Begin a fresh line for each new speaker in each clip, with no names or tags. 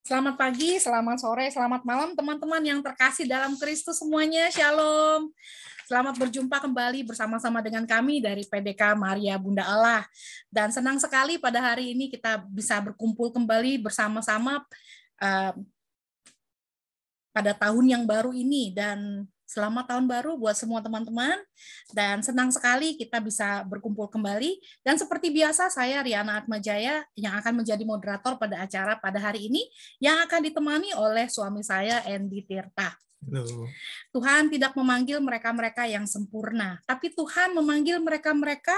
Selamat pagi, selamat sore, selamat malam teman-teman yang terkasih dalam Kristus semuanya. Shalom. Selamat berjumpa kembali bersama-sama dengan kami dari PDK Maria Bunda Allah. Dan senang sekali pada hari ini kita bisa berkumpul kembali bersama-sama pada tahun yang baru ini. Dan selamat tahun baru buat semua teman-teman. Dan senang sekali kita bisa berkumpul kembali. Dan seperti biasa, saya Riana Atmajaya yang akan menjadi moderator pada acara pada hari ini, yang akan ditemani oleh suami saya, Andy Tirta.
Halo.
Tuhan tidak memanggil mereka-mereka yang sempurna, tapi Tuhan memanggil mereka-mereka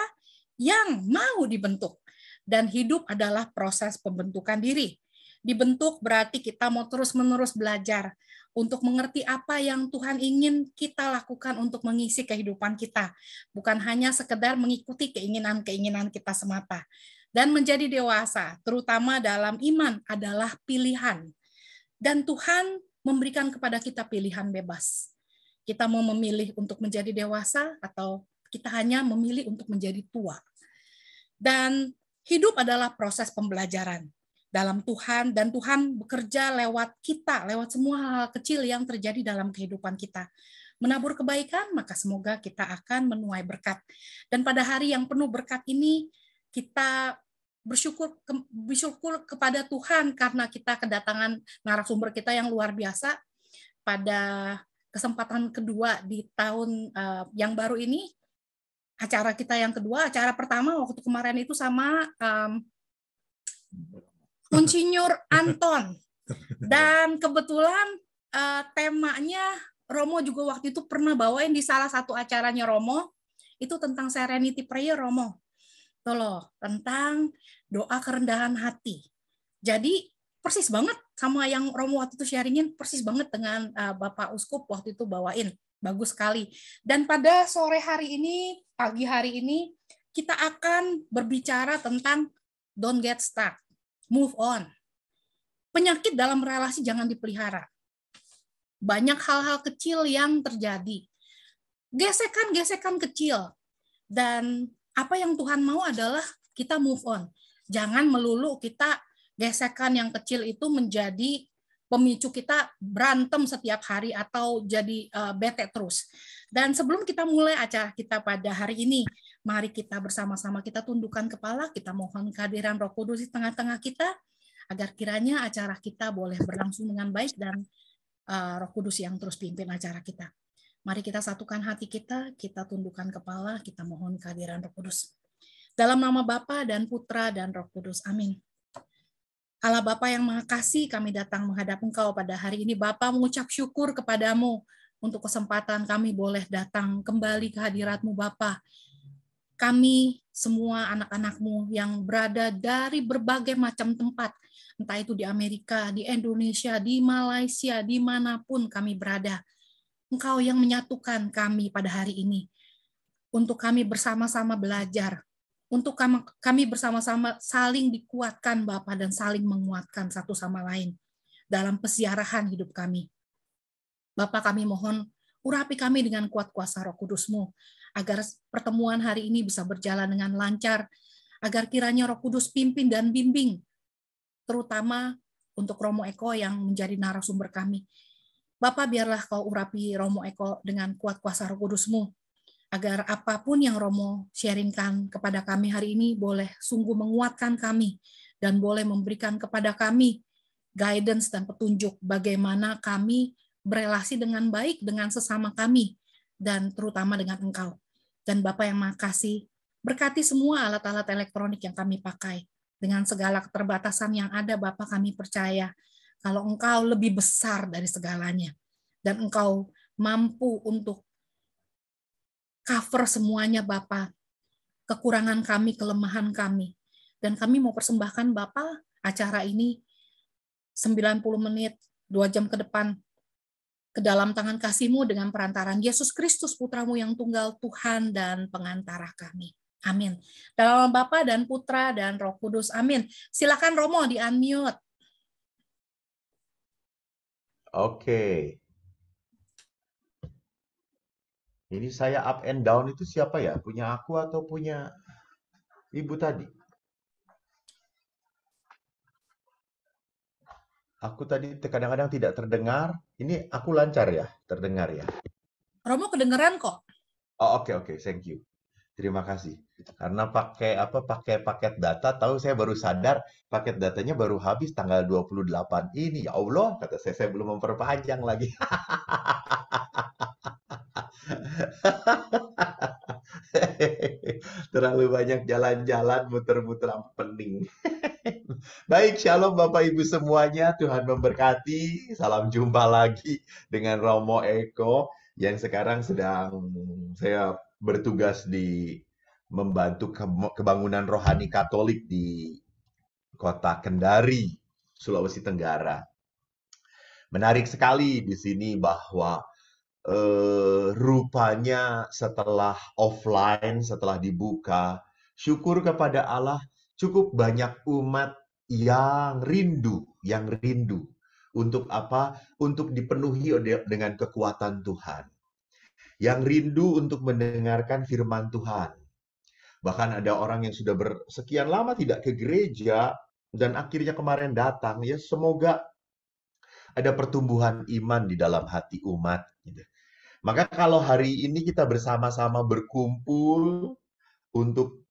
yang mau dibentuk. Dan hidup adalah proses pembentukan diri. Dibentuk berarti kita mau terus-menerus belajar untuk mengerti apa yang Tuhan ingin kita lakukan untuk mengisi kehidupan kita. Bukan hanya sekedar mengikuti keinginan-keinginan kita semata. Dan menjadi dewasa, terutama dalam iman, adalah pilihan. Dan Tuhan memberikan kepada kita pilihan bebas. Kita mau memilih untuk menjadi dewasa atau kita hanya memilih untuk menjadi tua. Dan hidup adalah proses pembelajaran dalam Tuhan, dan Tuhan bekerja lewat kita, lewat semua hal kecil yang terjadi dalam kehidupan kita. Menabur kebaikan, maka semoga kita akan menuai berkat. Dan pada hari yang penuh berkat ini, kita bersyukur kepada Tuhan karena kita kedatangan narasumber kita yang luar biasa pada kesempatan kedua di tahun yang baru ini. Acara kita yang kedua, acara pertama waktu kemarin itu sama Monsinyur Anton. Dan kebetulan temanya Romo juga waktu itu pernah bawain di salah satu acaranya Romo, itu tentang Serenity Prayer Romo. Tuh loh, tentang doa kerendahan hati. Jadi persis banget sama yang Romo waktu itu sharingin, persis banget dengan Bapak Uskup waktu itu bawain. Bagus sekali. Dan pada sore hari ini, pagi hari ini, kita akan berbicara tentang don't get stuck, move on. Penyakit dalam relasi jangan dipelihara. Banyak hal-hal kecil yang terjadi. Gesekan-gesekan kecil. Dan apa yang Tuhan mau adalah kita move on. Jangan melulu kita gesekan yang kecil itu menjadi pemicu kita berantem setiap hari atau jadi bete terus. Dan sebelum kita mulai acara kita pada hari ini, mari kita bersama-sama kita tundukkan kepala, kita mohon kehadiran Roh Kudus di tengah-tengah kita, agar kiranya acara kita boleh berlangsung dengan baik dan Roh Kudus yang terus pimpin acara kita. Mari kita satukan hati kita tundukkan kepala, kita mohon kehadiran Roh Kudus. Dalam nama Bapa dan Putra dan Roh Kudus. Amin. Allah Bapa yang Maha Kasih, kami datang menghadap Engkau pada hari ini. Bapa mengucap syukur kepadamu untuk kesempatan kami boleh datang kembali ke hadirat-Mu Bapa. Kami semua anak-anak-Mu yang berada dari berbagai macam tempat, entah itu di Amerika, di Indonesia, di Malaysia, dimanapun kami berada. Engkau yang menyatukan kami pada hari ini, untuk kami bersama-sama belajar, untuk kami bersama-sama saling dikuatkan Bapa dan saling menguatkan satu sama lain dalam pesiarahan hidup kami. Bapa, kami mohon urapi kami dengan kuat kuasa Roh Kudus-Mu, agar pertemuan hari ini bisa berjalan dengan lancar, agar kiranya Roh Kudus pimpin dan bimbing, terutama untuk Romo Eko yang menjadi narasumber kami. Bapak, biarlah Kau urapi Romo Eko dengan kuat kuasa Roh Kudus-Mu, agar apapun yang Romo sharingkan kepada kami hari ini boleh sungguh menguatkan kami dan boleh memberikan kepada kami guidance dan petunjuk bagaimana kami berelasi dengan baik dengan sesama kami dan terutama dengan Engkau. Dan Bapak yang Maha Kasih, berkati semua alat-alat elektronik yang kami pakai. Dengan segala keterbatasan yang ada, Bapak, kami percaya kalau Engkau lebih besar dari segalanya, dan Engkau mampu untuk cover semuanya, Bapa, kekurangan kami, kelemahan kami. Dan kami mau persembahkan, Bapa, acara ini 90 menit, 2 jam ke depan, ke dalam tangan kasih-Mu dengan perantaran Yesus Kristus, Putra-Mu yang tunggal, Tuhan dan pengantara kami. Amin. Dalam nama Bapa dan Putra dan Roh Kudus. Amin. Silakan Romo di-unmute.
Oke. Ini saya up and down itu siapa ya? Punya aku atau punya ibu tadi? Aku tadi kadang-kadang tidak terdengar. Ini aku lancar ya, terdengar ya.
Romo kedengeran kok.
Oh, oke oke, thank you. Terima kasih. Karena pakai apa? Pakai paket data, tahu saya baru sadar paket datanya baru habis tanggal 28 ini. Ya Allah, kata saya belum memperpanjang lagi. Terlalu banyak jalan-jalan, muter-muter sampai pening. Baik, shalom Bapak Ibu semuanya. Tuhan memberkati. Salam jumpa lagi dengan Romo Eko yang sekarang sedang saya bertugas di membantu kebangunan rohani Katolik di Kota Kendari, Sulawesi Tenggara. Menarik sekali di sini bahwa rupanya setelah offline, setelah dibuka, syukur kepada Allah, cukup banyak umat yang rindu. Untuk apa? Untuk dipenuhi dengan kekuatan Tuhan. Yang rindu untuk mendengarkan firman Tuhan. Bahkan ada orang yang sudah bersekian lama tidak ke gereja, dan akhirnya kemarin datang, ya semoga ada pertumbuhan iman di dalam hati umat. Gitu. Maka kalau hari ini kita bersama-sama berkumpul untuk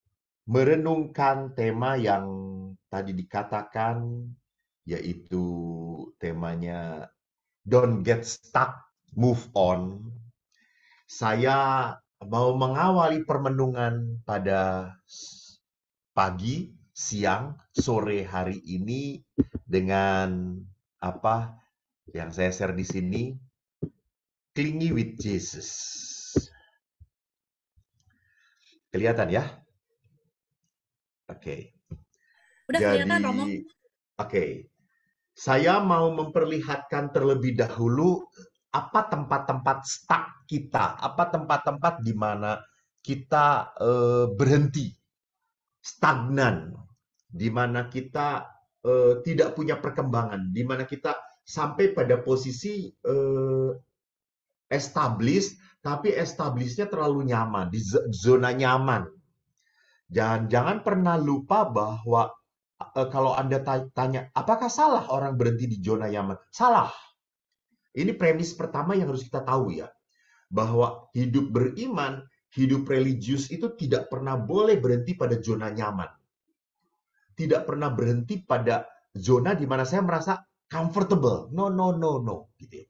merenungkan tema yang tadi dikatakan, yaitu temanya Don't Get Stuck, Move On. Saya mau mengawali permenungan pada pagi, siang, sore hari ini dengan apa yang saya share di sini, Clingy with Jesus. Kelihatan ya? Oke.
Udah kelihatan,
Jadi,
Romo?
oke. Saya mau memperlihatkan terlebih dahulu apa tempat-tempat stuck kita, apa tempat-tempat di mana kita berhenti, stagnan, di mana kita tidak punya perkembangan, di mana kita sampai pada posisi establish, tapi establishnya terlalu nyaman, di zona nyaman. Dan jangan pernah lupa bahwa kalau Anda tanya, apakah salah orang berhenti di zona nyaman? Salah. Ini premis pertama yang harus kita tahu ya. Bahwa hidup beriman, hidup religius itu tidak pernah boleh berhenti pada zona nyaman. Tidak pernah berhenti pada zona di mana saya merasa comfortable. No, no, no, no. Gitu ya.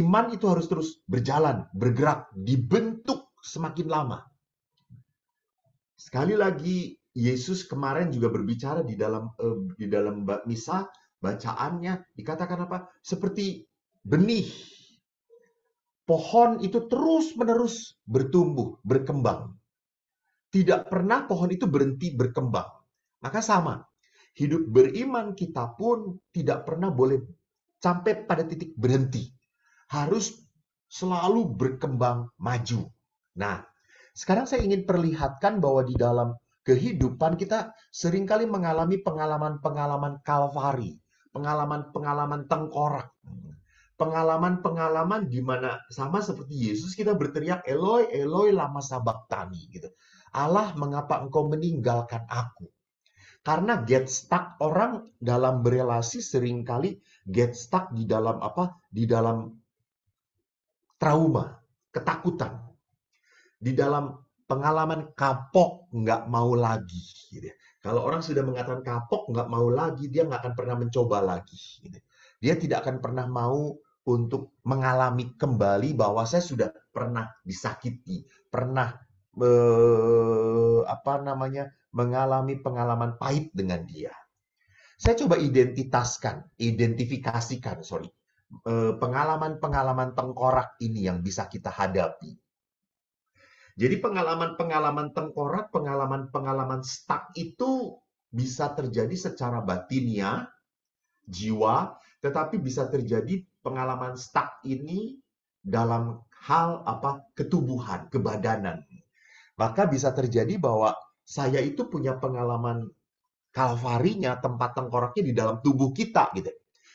Iman itu harus terus berjalan, bergerak, dibentuk semakin lama. Sekali lagi, Yesus kemarin juga berbicara di dalam misa, bacaannya dikatakan apa? Seperti benih. Pohon itu terus-menerus bertumbuh, berkembang. Tidak pernah pohon itu berhenti berkembang. Maka sama, hidup beriman kita pun tidak pernah boleh sampai pada titik berhenti. Harus selalu berkembang maju. Nah, sekarang saya ingin perlihatkan bahwa di dalam kehidupan kita seringkali mengalami pengalaman-pengalaman kalvari, pengalaman-pengalaman tengkorak, pengalaman-pengalaman di mana sama seperti Yesus kita berteriak Eloi, Eloi lama sabachthani gitu. Allah, mengapa engkau meninggalkan aku? Karena get stuck, orang dalam berelasi seringkali get stuck di dalam apa? Di dalam trauma, ketakutan, di dalam pengalaman kapok, nggak mau lagi. Gitu. Kalau orang sudah mengatakan kapok, nggak mau lagi, dia nggak akan pernah mencoba lagi. Gitu. Dia tidak akan pernah mau untuk mengalami kembali bahwa saya sudah pernah disakiti, pernah mengalami pengalaman pahit dengan dia. Saya coba identifikasikan, pengalaman-pengalaman tengkorak ini yang bisa kita hadapi. Jadi pengalaman-pengalaman tengkorak, pengalaman-pengalaman stuck itu bisa terjadi secara batinia, jiwa, tetapi bisa terjadi pengalaman stuck ini dalam hal ketubuhan, kebadanan. Maka bisa terjadi bahwa saya itu punya pengalaman kalvarinya, tempat tengkoraknya di dalam tubuh kita gitu.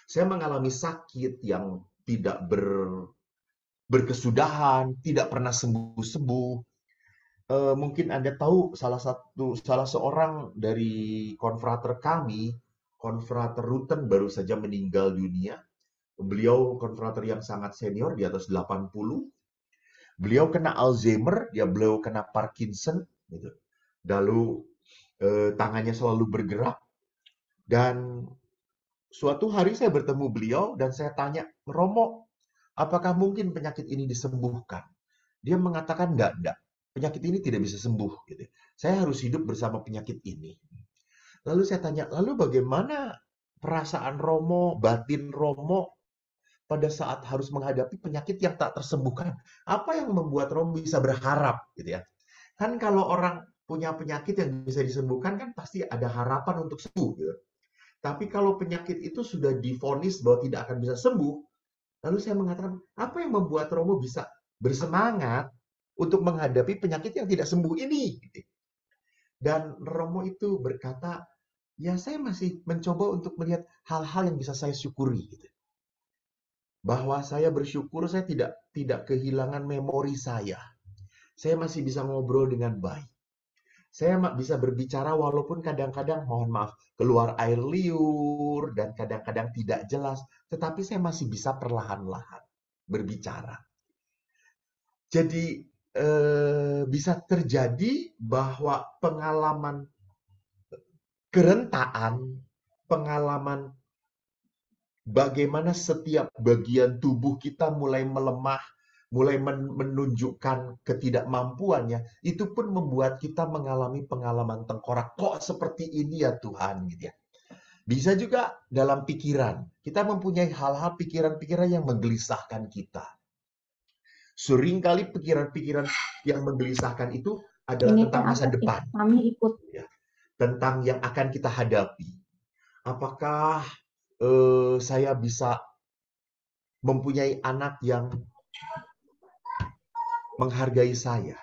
Saya mengalami sakit yang tidak berkesudahan, tidak pernah sembuh-sembuh. Mungkin Anda tahu salah seorang dari konfrater kami, Konfrater Rutten baru saja meninggal dunia. Beliau konfrater yang sangat senior, di atas 80. Beliau kena Alzheimer, beliau kena Parkinson, gitu. Lalu tangannya selalu bergerak. Dan suatu hari saya bertemu beliau dan saya tanya, Romo, apakah mungkin penyakit ini disembuhkan? Dia mengatakan enggak. Penyakit ini tidak bisa sembuh. Gitu. Saya harus hidup bersama penyakit ini. Lalu saya tanya, lalu bagaimana perasaan Romo, batin Romo pada saat harus menghadapi penyakit yang tak tersembuhkan? Apa yang membuat Romo bisa berharap? Gitu ya. Kan kalau orang punya penyakit yang bisa disembuhkan kan pasti ada harapan untuk sembuh. Gitu. Tapi kalau penyakit itu sudah divonis bahwa tidak akan bisa sembuh, lalu saya mengatakan, apa yang membuat Romo bisa bersemangat untuk menghadapi penyakit yang tidak sembuh ini? Dan Romo itu berkata, ya saya masih mencoba untuk melihat hal-hal yang bisa saya syukuri. Bahwa saya bersyukur saya tidak kehilangan memori saya. Saya masih bisa ngobrol dengan baik. Saya bisa berbicara walaupun kadang-kadang, mohon maaf, keluar air liur dan kadang-kadang tidak jelas. Tetapi saya masih bisa perlahan-lahan berbicara. Jadi bisa terjadi bahwa pengalaman kerentaan, pengalaman bagaimana setiap bagian tubuh kita mulai melemah, mulai menunjukkan ketidakmampuannya, itu pun membuat kita mengalami pengalaman tengkorak. Kok seperti ini ya Tuhan, gitu ya. Bisa juga dalam pikiran. Kita mempunyai hal-hal pikiran-pikiran yang menggelisahkan kita. Seringkali pikiran-pikiran yang menggelisahkan itu adalah
Ini
tentang masa depan.
Kami ikut.
Ya. Tentang yang akan kita hadapi. Apakah saya bisa mempunyai anak yang menghargai saya?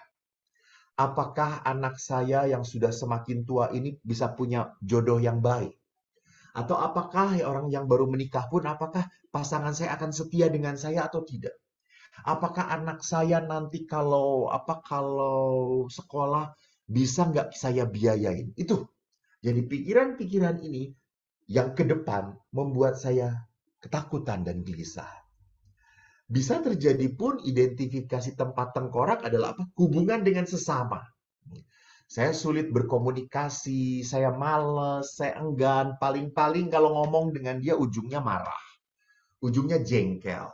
Apakah anak saya yang sudah semakin tua ini bisa punya jodoh yang baik? Atau apakah orang yang baru menikah pun, apakah pasangan saya akan setia dengan saya atau tidak? Apakah anak saya nanti kalau sekolah bisa nggak saya biayain? Itu. Jadi pikiran-pikiran ini yang ke depan membuat saya ketakutan dan gelisah. Bisa terjadi pun identifikasi tempat tengkorak adalah apa? Hubungan dengan sesama. Saya sulit berkomunikasi, saya males, saya enggan. Paling-paling kalau ngomong dengan dia ujungnya marah. Ujungnya jengkel.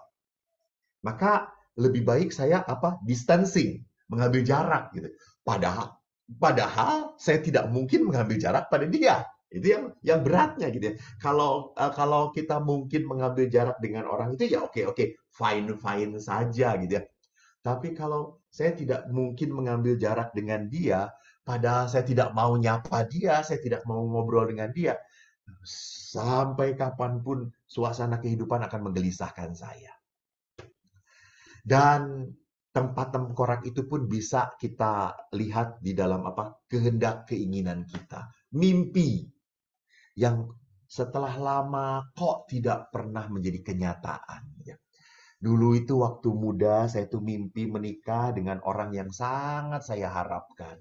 Maka lebih baik saya distancing, mengambil jarak gitu. Padahal saya tidak mungkin mengambil jarak pada dia. Itu yang beratnya gitu ya. Kalau kita mungkin mengambil jarak dengan orang itu ya oke, fine saja gitu ya. Tapi kalau saya tidak mungkin mengambil jarak dengan dia, padahal saya tidak mau nyapa dia, saya tidak mau ngobrol dengan dia, sampai kapanpun suasana kehidupan akan menggelisahkan saya. Dan tempat tengkorak itu pun bisa kita lihat di dalam kehendak keinginan kita. Mimpi yang setelah lama kok tidak pernah menjadi kenyataan. Dulu itu waktu muda saya tuh mimpi menikah dengan orang yang sangat saya harapkan.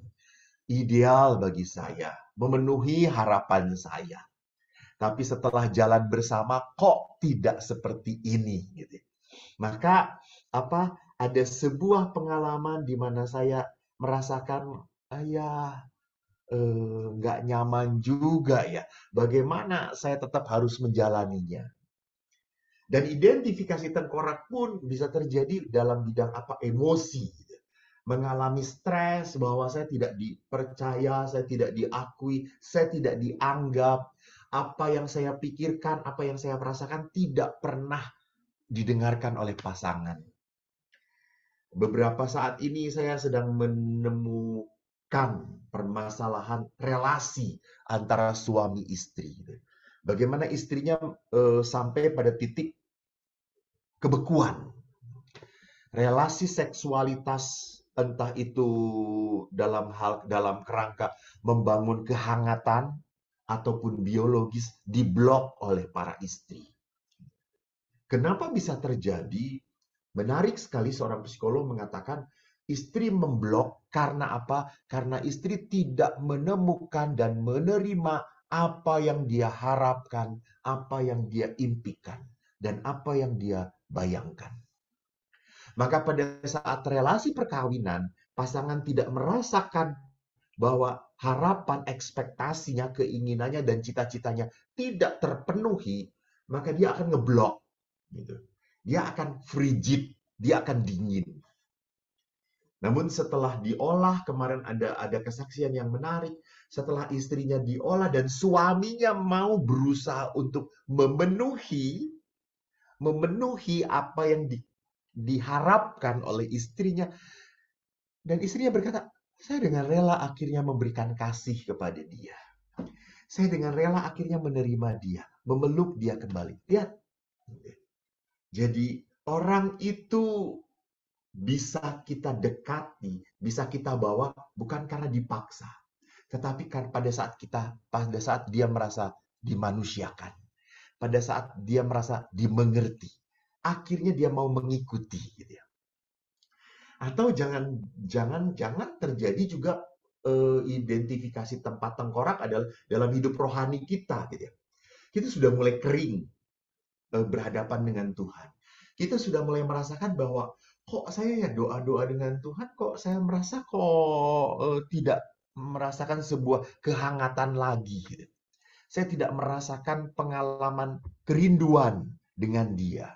Ideal bagi saya, memenuhi harapan saya. Tapi setelah jalan bersama kok tidak seperti ini gitu. Maka ada sebuah pengalaman di mana saya merasakan nggak nyaman juga ya. Bagaimana saya tetap harus menjalaninya. Dan identifikasi tengkorak pun bisa terjadi dalam bidang emosi. Mengalami stres bahwa saya tidak dipercaya, saya tidak diakui, saya tidak dianggap. Apa yang saya pikirkan, apa yang saya rasakan tidak pernah didengarkan oleh pasangan. Beberapa saat ini saya sedang menemukan permasalahan relasi antara suami istri. Bagaimana istrinya sampai pada titik kebekuan. Relasi seksualitas entah itu dalam kerangka membangun kehangatan ataupun biologis diblok oleh para istri. Kenapa bisa terjadi? Menarik sekali seorang psikolog mengatakan istri memblok karena apa? Karena istri tidak menemukan dan menerima apa yang dia harapkan, apa yang dia impikan, dan apa yang dia bayangkan. Maka pada saat relasi perkawinan, pasangan tidak merasakan bahwa harapan, ekspektasinya, keinginannya, dan cita-citanya tidak terpenuhi, maka dia akan ngeblok. Gitu. Dia akan frigid, dia akan dingin. Namun setelah diolah, kemarin ada kesaksian yang menarik, setelah istrinya diolah dan suaminya mau berusaha untuk memenuhi apa yang diharapkan oleh istrinya, dan istrinya berkata, saya dengan rela akhirnya memberikan kasih kepada dia. Saya dengan rela akhirnya menerima dia, memeluk dia kembali. Lihat. Jadi orang itu bisa kita dekati, bisa kita bawa bukan karena dipaksa, tetapi kan pada saat dia merasa dimanusiakan, pada saat dia merasa dimengerti, akhirnya dia mau mengikuti, gitu ya. Atau jangan terjadi juga identifikasi tempat tengkorak adalah dalam hidup rohani kita, gitu ya. Kita sudah mulai kering berhadapan dengan Tuhan. Kita sudah mulai merasakan bahwa kok saya ya doa-doa dengan Tuhan, kok saya merasa tidak merasakan sebuah kehangatan lagi, gitu. Saya tidak merasakan pengalaman kerinduan dengan Dia.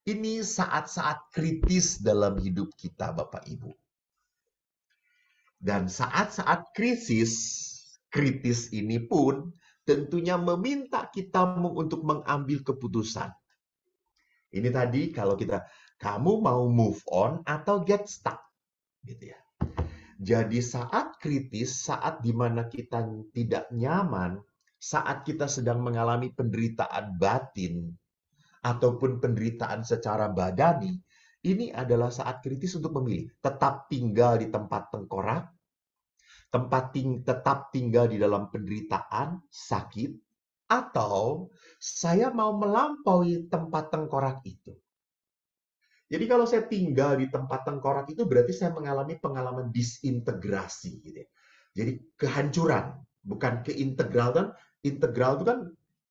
Ini saat-saat kritis dalam hidup kita, Bapak Ibu. Dan saat-saat kritis ini pun tentunya meminta kita untuk mengambil keputusan. Ini tadi kalau kamu mau move on atau get stuck, gitu ya. Jadi saat kritis, saat dimana kita tidak nyaman, saat kita sedang mengalami penderitaan batin ataupun penderitaan secara badani, ini adalah saat kritis untuk memilih tetap tinggal di tempat tengkorak, tetap tinggal di dalam penderitaan, sakit, atau saya mau melampaui tempat tengkorak itu. Jadi kalau saya tinggal di tempat tengkorak itu berarti saya mengalami pengalaman disintegrasi, gitu ya. Jadi kehancuran, bukan keintegral kan? Integral itu kan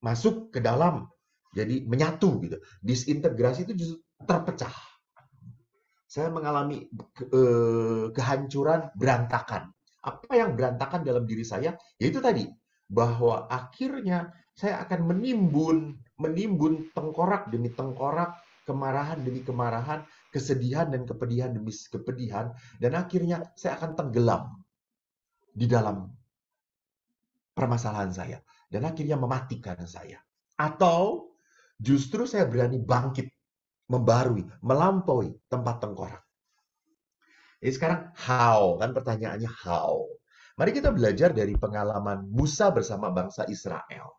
masuk ke dalam, jadi menyatu gitu. Disintegrasi itu justru terpecah. Saya mengalami kehancuran, berantakan. Apa yang berantakan dalam diri saya? Yaitu tadi, bahwa akhirnya saya akan menimbun tengkorak demi tengkorak, kemarahan demi kemarahan, kesedihan dan kepedihan demi kepedihan, dan akhirnya saya akan tenggelam di dalam permasalahan saya, dan akhirnya mematikan saya. Atau justru saya berani bangkit, membarui, melampaui tempat tengkorak. Jadi sekarang how, kan pertanyaannya how. Mari kita belajar dari pengalaman Musa bersama bangsa Israel.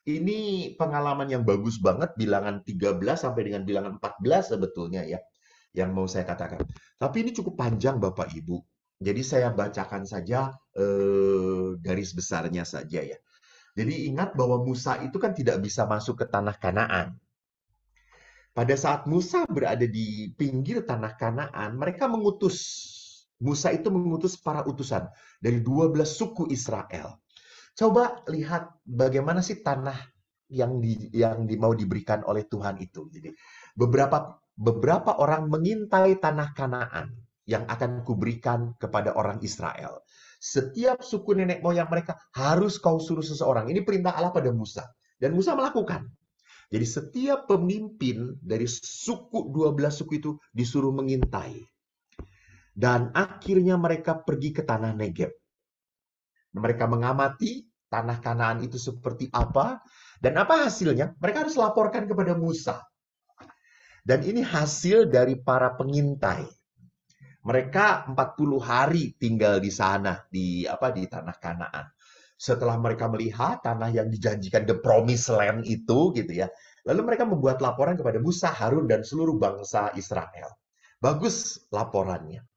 Ini pengalaman yang bagus banget, bilangan 13 sampai dengan bilangan 14 sebetulnya ya, yang mau saya katakan. Tapi ini cukup panjang Bapak Ibu. Jadi saya bacakan saja garis besarnya saja ya. Jadi ingat bahwa Musa itu kan tidak bisa masuk ke tanah Kanaan. Pada saat Musa berada di pinggir tanah Kanaan, Musa itu mengutus para utusan dari 12 suku Israel. Coba lihat bagaimana sih tanah yang mau diberikan oleh Tuhan itu. Jadi beberapa orang mengintai tanah Kanaan yang akan kuberikan kepada orang Israel. Setiap suku nenek moyang mereka harus kau suruh seseorang. Ini perintah Allah pada Musa. Dan Musa melakukan. Jadi setiap pemimpin dari 12 suku itu disuruh mengintai. Dan akhirnya mereka pergi ke tanah Negeb. Mereka mengamati tanah Kanaan itu seperti apa. Dan apa hasilnya? Mereka harus laporkan kepada Musa. Dan ini hasil dari para pengintai. Mereka 40 hari tinggal di sana, di tanah Kanaan. Setelah mereka melihat tanah yang dijanjikan, the promised land itu, gitu ya. Lalu mereka membuat laporan kepada Musa, Harun, dan seluruh bangsa Israel. Bagus laporannya.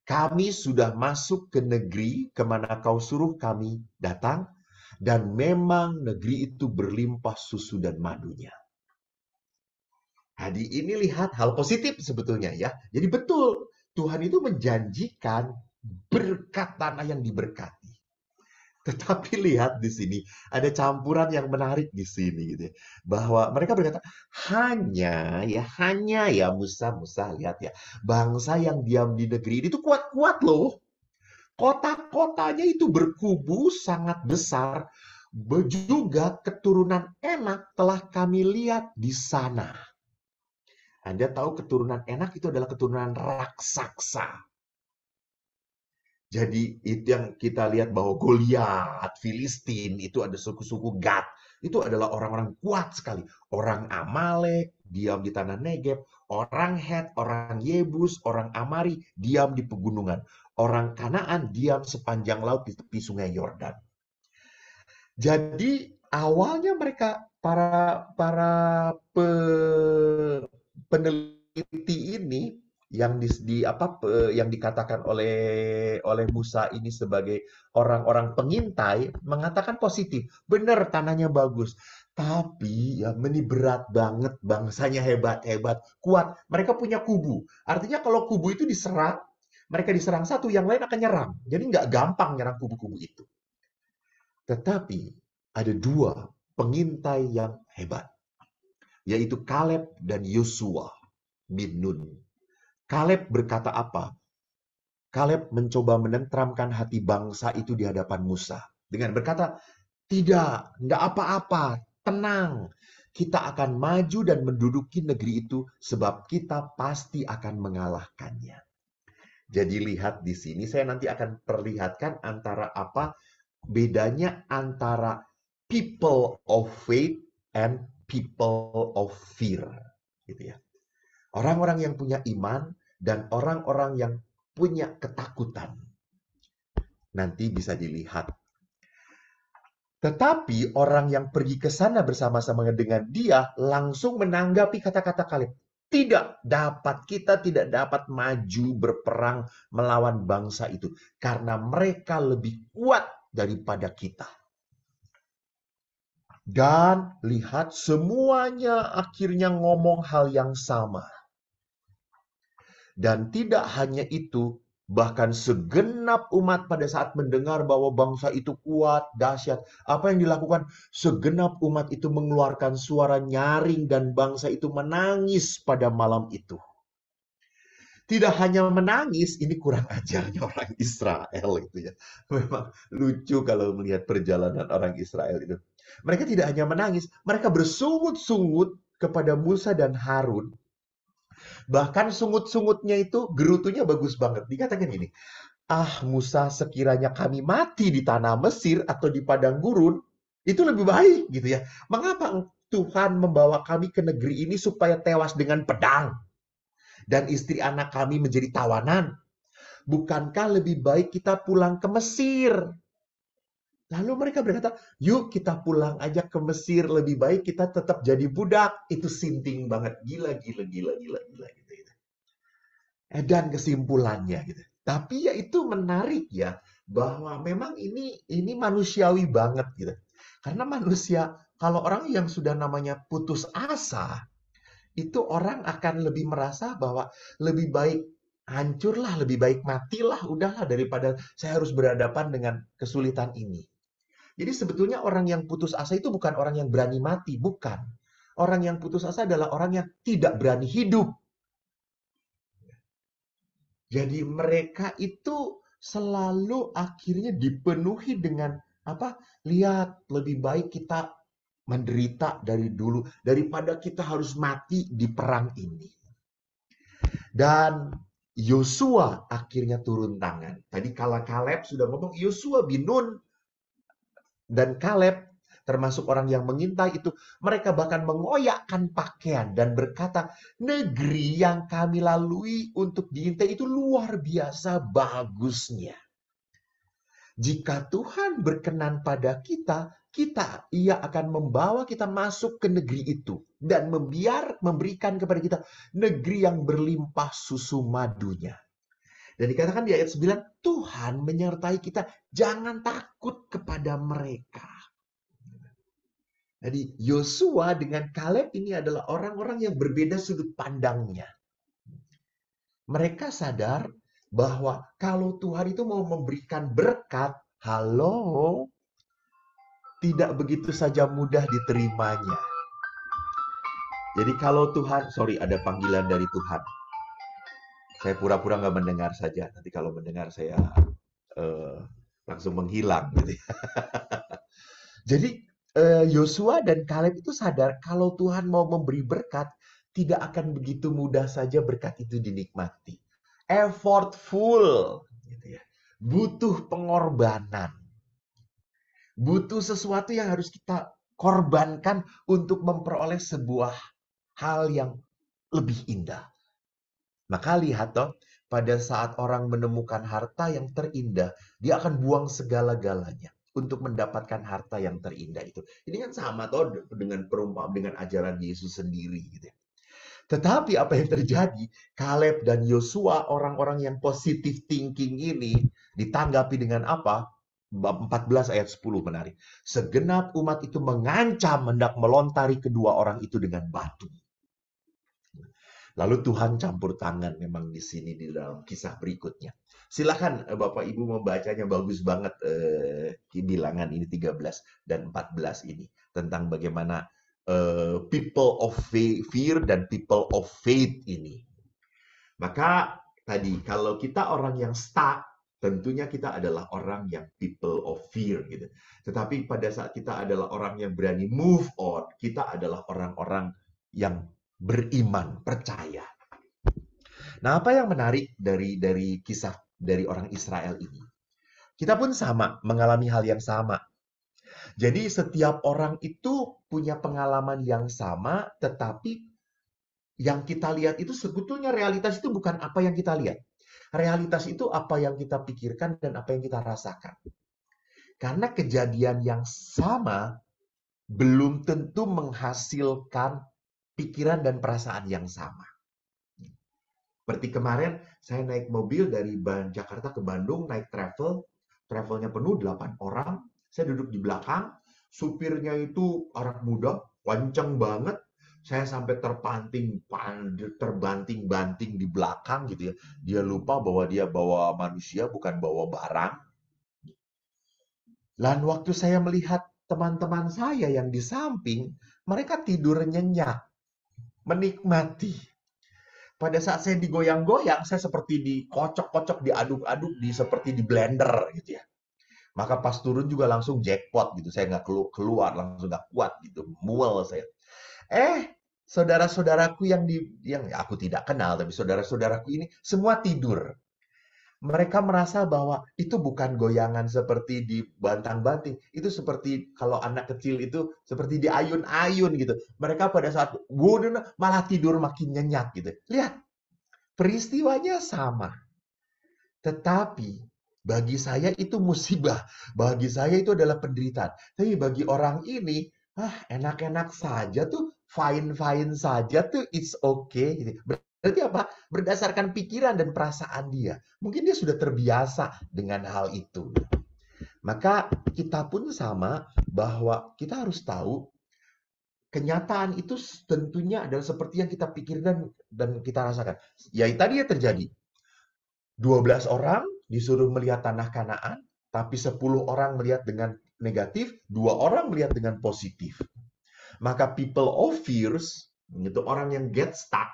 Kami sudah masuk ke negeri kemana kau suruh kami datang, dan memang negeri itu berlimpah susu dan madunya. Jadi ini lihat hal positif sebetulnya ya. Jadi betul, Tuhan itu menjanjikan berkat tanah yang diberkati. Tetapi lihat di sini ada campuran yang menarik di sini gitu ya. Bahwa mereka berkata, hanya ya Musa lihat ya, bangsa yang diam di negeri ini tuh kuat-kuat loh. Kota-kotanya itu berkubu sangat besar. Juga keturunan Enak telah kami lihat di sana. Anda tahu keturunan Enak itu adalah keturunan raksasa. Jadi itu yang kita lihat bahwa Goliat, Filistin, itu ada suku-suku Gad. Itu adalah orang-orang kuat sekali. Orang Amalek, diam di tanah Negeb. Orang Het, orang Yebus, orang Amari, diam di pegunungan. Orang Kanaan, diam sepanjang laut di tepi sungai Yordan. Jadi awalnya mereka, peneliti ini yang dikatakan oleh Musa ini sebagai orang-orang pengintai mengatakan positif, benar tanahnya bagus, tapi ya ini berat banget, bangsanya hebat-hebat, kuat, mereka punya kubu. Artinya kalau kubu itu diserang, mereka diserang satu, yang lain akan nyerang. Jadi nggak gampang nyerang kubu-kubu itu. Tetapi ada dua pengintai yang hebat, yaitu Kaleb dan Yosua bin Nun. Kaleb berkata apa? Kaleb mencoba menenteramkan hati bangsa itu di hadapan Musa dengan berkata, tidak, enggak apa-apa, tenang. Kita akan maju dan menduduki negeri itu sebab kita pasti akan mengalahkannya. Jadi lihat di sini, saya nanti akan perlihatkan antara apa bedanya antara people of faith and people of fear. Gitu ya. Orang-orang yang punya iman dan orang-orang yang punya ketakutan. Nanti bisa dilihat. Tetapi orang yang pergi ke sana bersama-sama dengan dia langsung menanggapi kata-kata Kaleb. Tidak dapat, kita tidak dapat maju berperang melawan bangsa itu. Karena mereka lebih kuat daripada kita. Dan lihat semuanya akhirnya ngomong hal yang sama. Dan tidak hanya itu, bahkan segenap umat pada saat mendengar bahwa bangsa itu kuat, dahsyat, apa yang dilakukan? Segenap umat itu mengeluarkan suara nyaring dan bangsa itu menangis pada malam itu. Tidak hanya menangis, ini kurang ajarnya orang Israel itu ya. Memang lucu kalau melihat perjalanan orang Israel itu. Mereka tidak hanya menangis, mereka bersungut-sungut kepada Musa dan Harun. Bahkan sungut-sungutnya itu gerutunya bagus banget. Dikatakan ini, Musa, sekiranya kami mati di tanah Mesir atau di padang gurun, itu lebih baik gitu ya. Mengapa Tuhan membawa kami ke negeri ini supaya tewas dengan pedang dan istri anak kami menjadi tawanan? Bukankah lebih baik kita pulang ke Mesir? Lalu mereka berkata, yuk kita pulang aja ke Mesir, lebih baik kita tetap jadi budak. Itu sinting banget, gila. Gitu. Dan kesimpulannya gitu. Tapi ya itu menarik ya, bahwa memang ini manusiawi banget gitu. Karena manusia, kalau orang yang sudah namanya putus asa, itu orang akan lebih merasa bahwa lebih baik hancurlah, lebih baik matilah, udahlah daripada saya harus berhadapan dengan kesulitan ini. Jadi sebetulnya orang yang putus asa itu bukan orang yang berani mati, bukan. Orang yang putus asa adalah orang yang tidak berani hidup. Jadi mereka itu selalu akhirnya dipenuhi dengan apa? Lihat, lebih baik kita menderita dari dulu daripada kita harus mati di perang ini. Dan Yosua akhirnya turun tangan. Tadi kalau Kaleb sudah ngomong, Yosua bin Nun dan Kaleb termasuk orang yang mengintai itu, mereka bahkan mengoyakkan pakaian dan berkata, negeri yang kami lalui untuk diintai itu luar biasa bagusnya. Jika Tuhan berkenan pada kita, ia akan membawa kita masuk ke negeri itu dan memberikan kepada kita negeri yang berlimpah susu madunya. Dan dikatakan di ayat 9, Tuhan menyertai kita, jangan takut kepada mereka. Jadi Yosua dengan Kaleb ini adalah orang-orang yang berbeda sudut pandangnya. Mereka sadar bahwa kalau Tuhan itu mau memberikan berkat, Halo, tidak begitu saja mudah diterimanya. Jadi kalau Tuhan, sorry, ada panggilan dari Tuhan. Saya pura-pura nggak mendengar saja. Nanti kalau mendengar saya eh, langsung menghilang gitu ya. Jadi Yosua dan Kaleb itu sadar kalau Tuhan mau memberi berkat, tidak akan begitu mudah saja berkat itu dinikmati. Effortful, gitu ya. Butuh pengorbanan. Butuh sesuatu yang harus kita korbankan untuk memperoleh sebuah hal yang lebih indah. Maka lihat toh, pada saat orang menemukan harta yang terindah, dia akan buang segala-galanya untuk mendapatkan harta yang terindah itu. Ini kan sama toh dengan perumpamaan dengan ajaran Yesus sendiri gitu ya. Tetapi apa yang terjadi? Kaleb dan Yosua, orang-orang yang positive thinking ini ditanggapi dengan apa? Bab 14 ayat 10 menarik. Segenap umat itu mengancam hendak melontari kedua orang itu dengan batu. Lalu Tuhan campur tangan memang di sini di dalam kisah berikutnya. Silakan Bapak Ibu membacanya, bagus banget bilangan ini 13 dan 14 ini tentang bagaimana people of fear dan people of faith ini. Maka tadi kalau kita orang yang stuck, tentunya kita adalah orang yang people of fear gitu. Tetapi pada saat kita adalah orang yang berani move on, kita adalah orang-orang yang beriman, percaya. Nah, apa yang menarik dari kisah dari orang Israel ini? Kita pun sama, mengalami hal yang sama. Jadi setiap orang itu punya pengalaman yang sama, tetapi yang kita lihat itu sebetulnya realitas itu bukan apa yang kita lihat. Realitas itu apa yang kita pikirkan dan apa yang kita rasakan. Karena kejadian yang sama belum tentu menghasilkan pikiran dan perasaan yang sama. Seperti kemarin saya naik mobil dari Jakarta ke Bandung, naik travelnya penuh 8 orang, saya duduk di belakang, supirnya itu anak muda, kenceng banget, saya sampai terbanting-banting di belakang gitu ya. Dia lupa bahwa dia bawa manusia, bukan bawa barang. Dan waktu saya melihat teman-teman saya yang di samping, mereka tidur nyenyak, menikmati. Pada saat saya digoyang-goyang, saya seperti dikocok-kocok, diaduk-aduk, seperti di blender gitu ya. Maka pas turun juga langsung jackpot gitu. Saya nggak keluar, langsung nggak kuat gitu. Mual saya. Saudara-saudaraku yang aku tidak kenal, tapi saudara-saudaraku ini semua tidur. Mereka merasa bahwa itu bukan goyangan seperti di bantang-banting. Itu seperti kalau anak kecil itu seperti di ayun-ayun gitu. Mereka pada saat malah tidur makin nyenyak gitu. Lihat, peristiwanya sama. Tetapi bagi saya itu musibah. Bagi saya itu adalah penderitaan. Tapi bagi orang ini, enak-enak saja tuh, fine-fine saja tuh, it's okay. Gitu. Berarti apa? Berdasarkan pikiran dan perasaan dia. Mungkin dia sudah terbiasa dengan hal itu. Maka kita pun sama bahwa kita harus tahu kenyataan itu tentunya adalah seperti yang kita pikirkan dan kita rasakan. Ya tadi ya terjadi. 12 orang disuruh melihat tanah Kanaan, tapi 10 orang melihat dengan negatif, 2 orang melihat dengan positif. Maka people of fears, itu orang yang get stuck,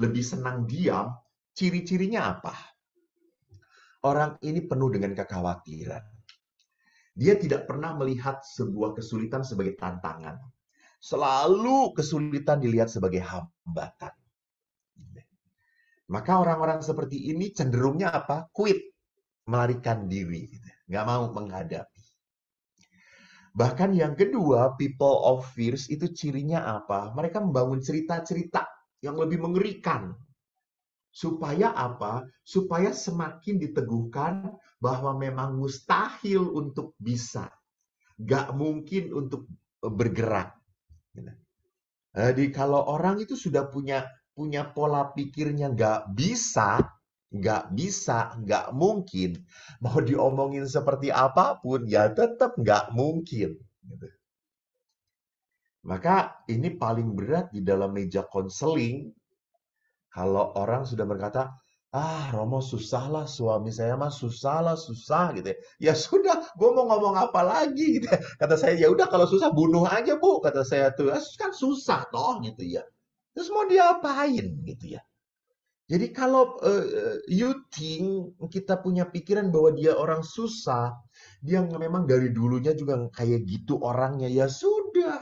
lebih senang diam, ciri-cirinya apa? Orang ini penuh dengan kekhawatiran. Dia tidak pernah melihat sebuah kesulitan sebagai tantangan. Selalu kesulitan dilihat sebagai hambatan. Maka orang-orang seperti ini cenderungnya apa? Quit, melarikan diri. Nggak mau menghadapi. Bahkan yang kedua, people of fears itu cirinya apa? Mereka membangun cerita-cerita yang lebih mengerikan. Supaya apa? Supaya semakin diteguhkan bahwa memang mustahil untuk bisa. Gak mungkin untuk bergerak. Jadi kalau orang itu sudah punya pola pikirnya nggak bisa, nggak mungkin. Mau diomongin seperti apapun, ya tetap nggak mungkin. Gitu. Maka ini paling berat di dalam meja konseling. Kalau orang sudah berkata, Romo susah lah, suami saya mah susah lah, susah gitu ya. Ya sudah, gue mau ngomong apa lagi gitu ya. Kata saya, ya udah kalau susah bunuh aja Bu, kata saya tuh. Kan susah toh gitu ya. Terus mau diapain gitu ya. Jadi kalau you think kita punya pikiran bahwa dia orang susah, dia memang dari dulunya juga kayak gitu orangnya, ya sudah.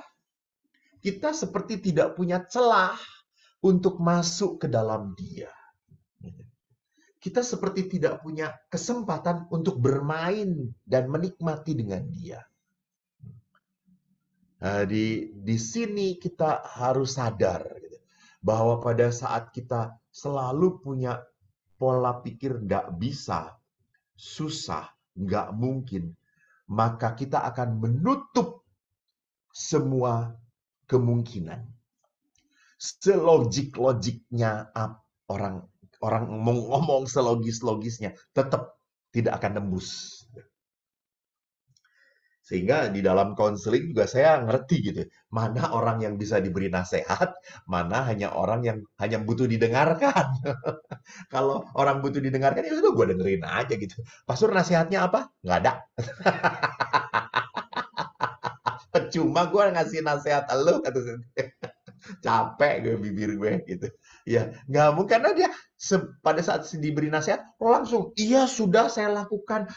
Kita seperti tidak punya celah untuk masuk ke dalam dia. Kita seperti tidak punya kesempatan untuk bermain dan menikmati dengan dia. Nah, di sini kita harus sadar gitu, bahwa pada saat kita selalu punya pola pikir nggak bisa, susah, nggak mungkin, maka kita akan menutup semua kemungkinan. Selogik-logiknya orang orang ngomong selogis-logisnya tetap tidak akan tembus. Sehingga di dalam konseling juga saya ngerti gitu, mana orang yang bisa diberi nasihat, mana hanya orang yang hanya butuh didengarkan. Kalau orang butuh didengarkan, ya udah gue dengerin aja gitu. Pastor nasihatnya apa? Nggak ada. Percuma gue ngasih nasihat lo, kata saya. Capek gue bibir gue gitu. Ya, nggak mungkin karena dia pada saat diberi nasihat langsung, iya sudah saya lakukan.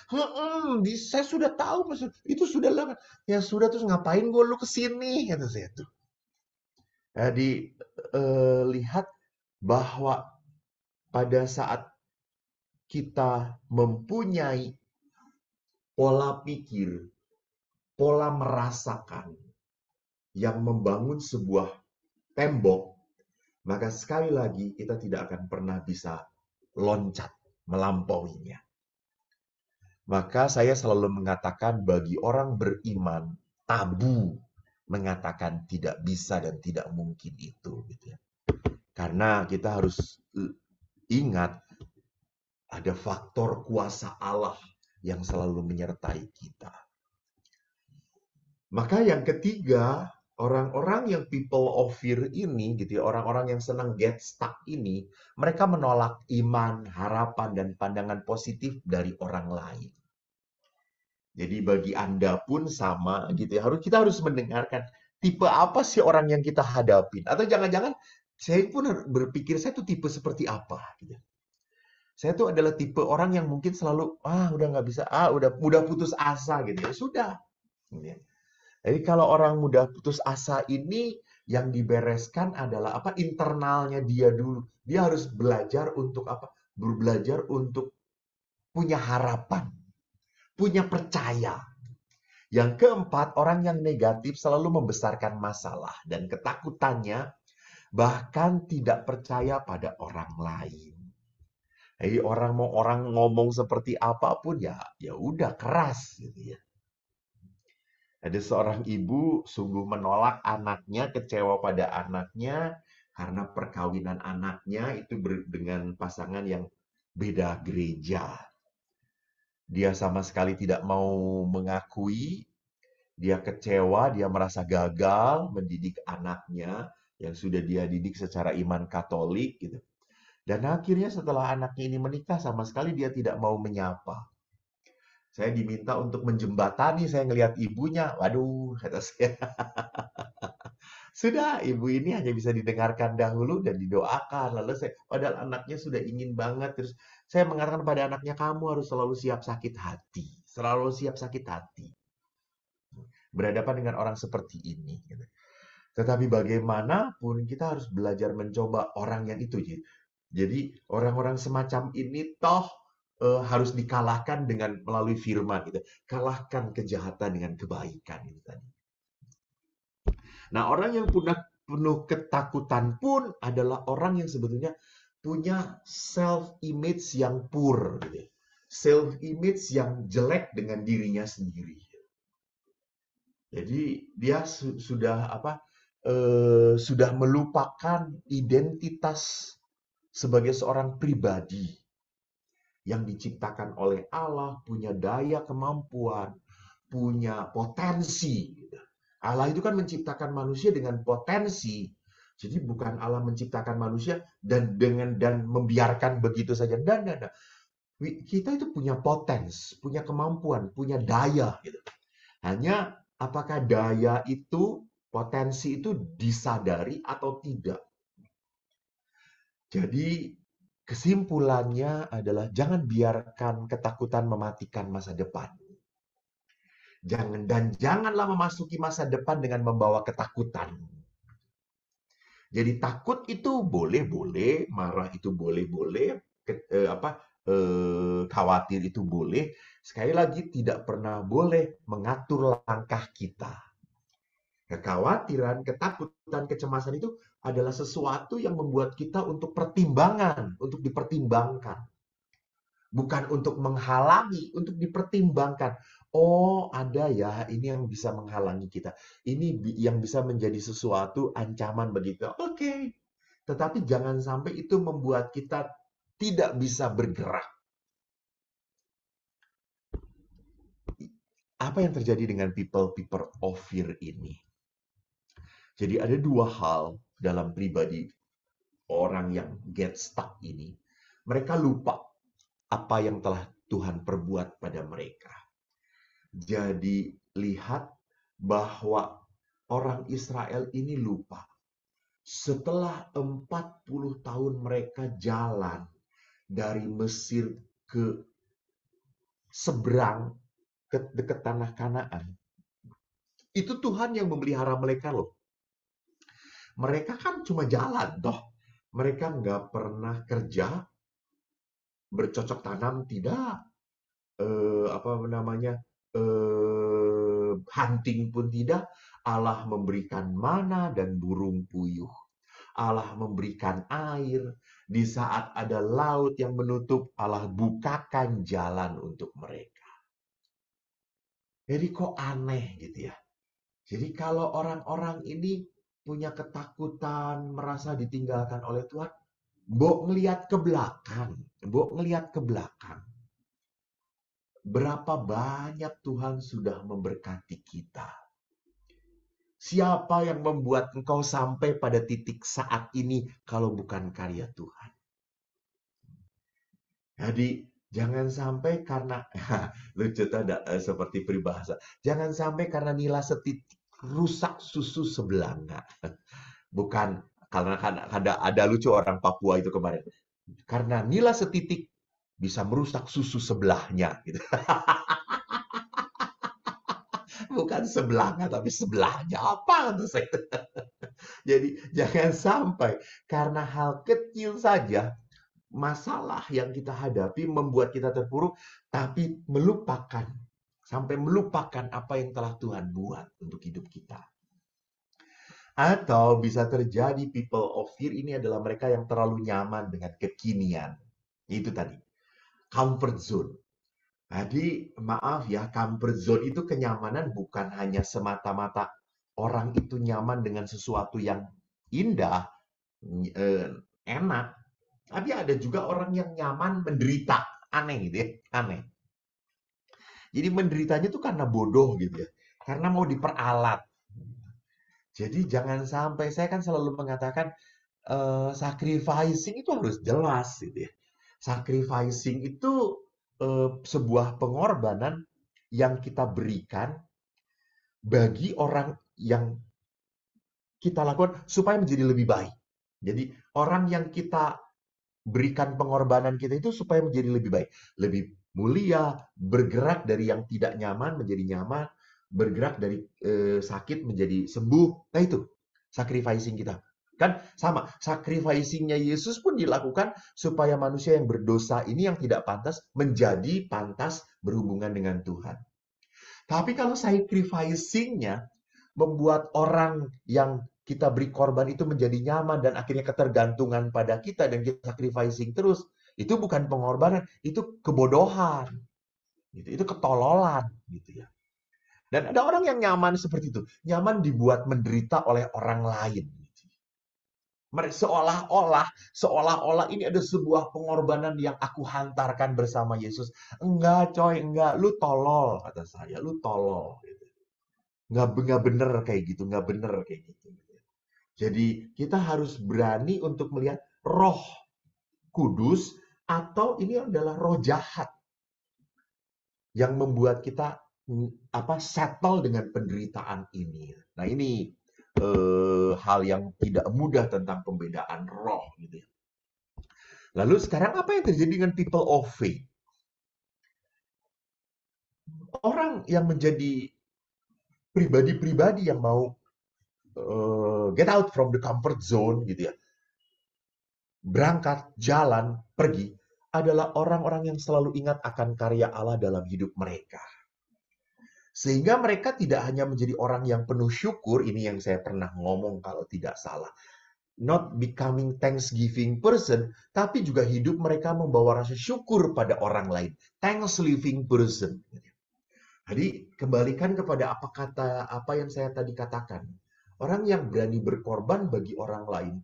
Saya sudah tahu maksud itu sudah lakukan. Ya sudah terus ngapain gue lu kesini kata saya tuh. Jadi lihat bahwa pada saat kita mempunyai pola pikir, pola merasakan yang membangun sebuah tembok, maka sekali lagi kita tidak akan pernah bisa loncat melampauinya. Maka saya selalu mengatakan bagi orang beriman, tabu mengatakan tidak bisa dan tidak mungkin itu. Gitu ya. Karena kita harus ingat ada faktor kuasa Allah yang selalu menyertai kita. Maka yang ketiga, orang-orang yang people of fear ini, gitu ya, orang-orang yang senang get stuck ini, mereka menolak iman, harapan, dan pandangan positif dari orang lain. Jadi bagi Anda pun sama, gitu ya. Kita harus mendengarkan tipe apa sih orang yang kita hadapin, atau jangan-jangan saya pun berpikir saya tuh tipe seperti apa, gitu. Saya tuh adalah tipe orang yang mungkin selalu udah nggak bisa, udah putus asa, gitu ya. Sudah. Gitu ya. Jadi kalau orang mudah putus asa ini yang dibereskan adalah apa? Internalnya dia dulu. Dia harus belajar untuk apa? Belajar untuk punya harapan, punya percaya. Yang keempat, orang yang negatif selalu membesarkan masalah dan ketakutannya bahkan tidak percaya pada orang lain. Jadi orang ngomong seperti apapun ya udah keras gitu ya. Ada seorang ibu sungguh menolak anaknya, kecewa pada anaknya karena perkawinan anaknya itu dengan pasangan yang beda gereja. Dia sama sekali tidak mau mengakui, dia kecewa, dia merasa gagal mendidik anaknya yang sudah dia didik secara iman Katolik gitu. Dan akhirnya setelah anaknya ini menikah sama sekali dia tidak mau menyapa. Saya diminta untuk menjembatani, saya ngelihat ibunya, waduh, kata saya. Sudah, ibu ini hanya bisa didengarkan dahulu dan didoakan. Lalu padahal anaknya sudah ingin banget. Terus saya mengatakan pada anaknya, kamu harus selalu siap sakit hati. Selalu siap sakit hati. Berhadapan dengan orang seperti ini. Tetapi bagaimanapun kita harus belajar mencoba orang yang itu. Jadi orang-orang semacam ini toh harus dikalahkan dengan melalui firman gitu. Kalahkan kejahatan dengan kebaikan itu tadi. Nah, orang yang penuh ketakutan pun adalah orang yang sebetulnya punya self-image yang poor. Gitu. Self-image yang jelek dengan dirinya sendiri. Jadi dia sudah melupakan identitas sebagai seorang pribadi yang diciptakan oleh Allah, punya daya kemampuan, punya potensi. Allah itu kan menciptakan manusia dengan potensi, Jadi bukan Allah menciptakan manusia dan membiarkan begitu saja. Dan. Kita itu punya potens, punya kemampuan, punya daya gitu. Hanya apakah daya itu, potensi itu disadari atau tidak. Jadi kesimpulannya adalah jangan biarkan ketakutan mematikan masa depan. Janganlah memasuki masa depan dengan membawa ketakutan. Jadi takut itu boleh-boleh, marah itu boleh-boleh, khawatir itu boleh. Sekali lagi tidak pernah boleh mengatur langkah kita. Kekhawatiran, ketakutan, kecemasan itu adalah sesuatu yang membuat kita untuk pertimbangan, untuk dipertimbangkan. Bukan untuk menghalangi, untuk dipertimbangkan. Oh, ada ya, ini yang bisa menghalangi kita. Ini yang bisa menjadi sesuatu ancaman bagi kita. Oke. Tetapi jangan sampai itu membuat kita tidak bisa bergerak. Apa yang terjadi dengan people of fear ini? Jadi ada dua hal dalam pribadi orang yang get stuck ini. Mereka lupa apa yang telah Tuhan perbuat pada mereka. Jadi lihat bahwa orang Israel ini lupa. Setelah 40 tahun mereka jalan dari Mesir ke seberang ke dekat tanah Kanaan, itu Tuhan yang memelihara mereka loh. Mereka kan cuma jalan toh. Mereka nggak pernah kerja, bercocok tanam tidak, hunting pun tidak. Allah memberikan mana dan burung puyuh. Allah memberikan air. Di saat ada laut yang menutup, Allah bukakan jalan untuk mereka. Jadi kok aneh gitu ya. Jadi kalau orang-orang ini punya ketakutan, merasa ditinggalkan oleh Tuhan, mbok ngelihat ke belakang. Berapa banyak Tuhan sudah memberkati kita. Siapa yang membuat engkau sampai pada titik saat ini kalau bukan karya Tuhan? Jadi jangan sampai karena lucu tadi seperti peribahasa. Jangan sampai karena nila setitik rusak susu sebelah. Bukan karena ada lucu orang Papua itu kemarin. Karena nila setitik bisa merusak susu sebelahnya gitu. Bukan sebelahnya tapi sebelahnya apa tuh saya. Jadi jangan sampai karena hal kecil saja masalah yang kita hadapi membuat kita terpuruk tapi sampai melupakan apa yang telah Tuhan buat untuk hidup kita. Atau bisa terjadi people of fear ini adalah mereka yang terlalu nyaman dengan kekinian. Itu tadi. Comfort zone. Jadi maaf ya, comfort zone itu kenyamanan bukan hanya semata-mata orang itu nyaman dengan sesuatu yang indah, enak. Tapi ada juga orang yang nyaman menderita. Aneh gitu ya, aneh. Jadi menderitanya tuh karena bodoh gitu ya. Karena mau diperalat. Jadi jangan sampai, saya kan selalu mengatakan, sacrificing itu harus jelas gitu ya. Sacrificing itu sebuah pengorbanan yang kita berikan bagi orang yang kita lakukan supaya menjadi lebih baik. Jadi orang yang kita berikan pengorbanan kita itu supaya menjadi lebih baik, lebih mulia, bergerak dari yang tidak nyaman menjadi nyaman, bergerak dari sakit menjadi sembuh. Nah itu sacrificing kita. Kan sama, sacrificing-nya Yesus pun dilakukan supaya manusia yang berdosa ini yang tidak pantas menjadi pantas berhubungan dengan Tuhan. Tapi kalau sacrificing-nya membuat orang yang kita beri korban itu menjadi nyaman dan akhirnya ketergantungan pada kita dan kita sacrificing terus, itu bukan pengorbanan, itu kebodohan. Itu ketololan gitu ya. Dan ada orang yang nyaman seperti itu, nyaman dibuat menderita oleh orang lain. Seolah-olah ini ada sebuah pengorbanan yang aku hantarkan bersama Yesus. Enggak coy, enggak. Lu tolol, kata saya. Lu tolol. Nggak bener kayak gitu, nggak bener kayak gitu. Jadi kita harus berani untuk melihat Roh Kudus atau ini adalah roh jahat yang membuat kita settle dengan penderitaan ini. Nah, ini hal yang tidak mudah tentang pembedaan roh gitu ya. Lalu sekarang apa yang terjadi dengan people of faith? Orang yang menjadi pribadi-pribadi yang mau get out from the comfort zone gitu ya. Berangkat, jalan, pergi adalah orang-orang yang selalu ingat akan karya Allah dalam hidup mereka. Sehingga mereka tidak hanya menjadi orang yang penuh syukur, ini yang saya pernah ngomong kalau tidak salah. Not becoming thanksgiving person, tapi juga hidup mereka membawa rasa syukur pada orang lain. Thanksgiving person. Jadi kembalikan kepada apa yang saya tadi katakan. Orang yang berani berkorban bagi orang lain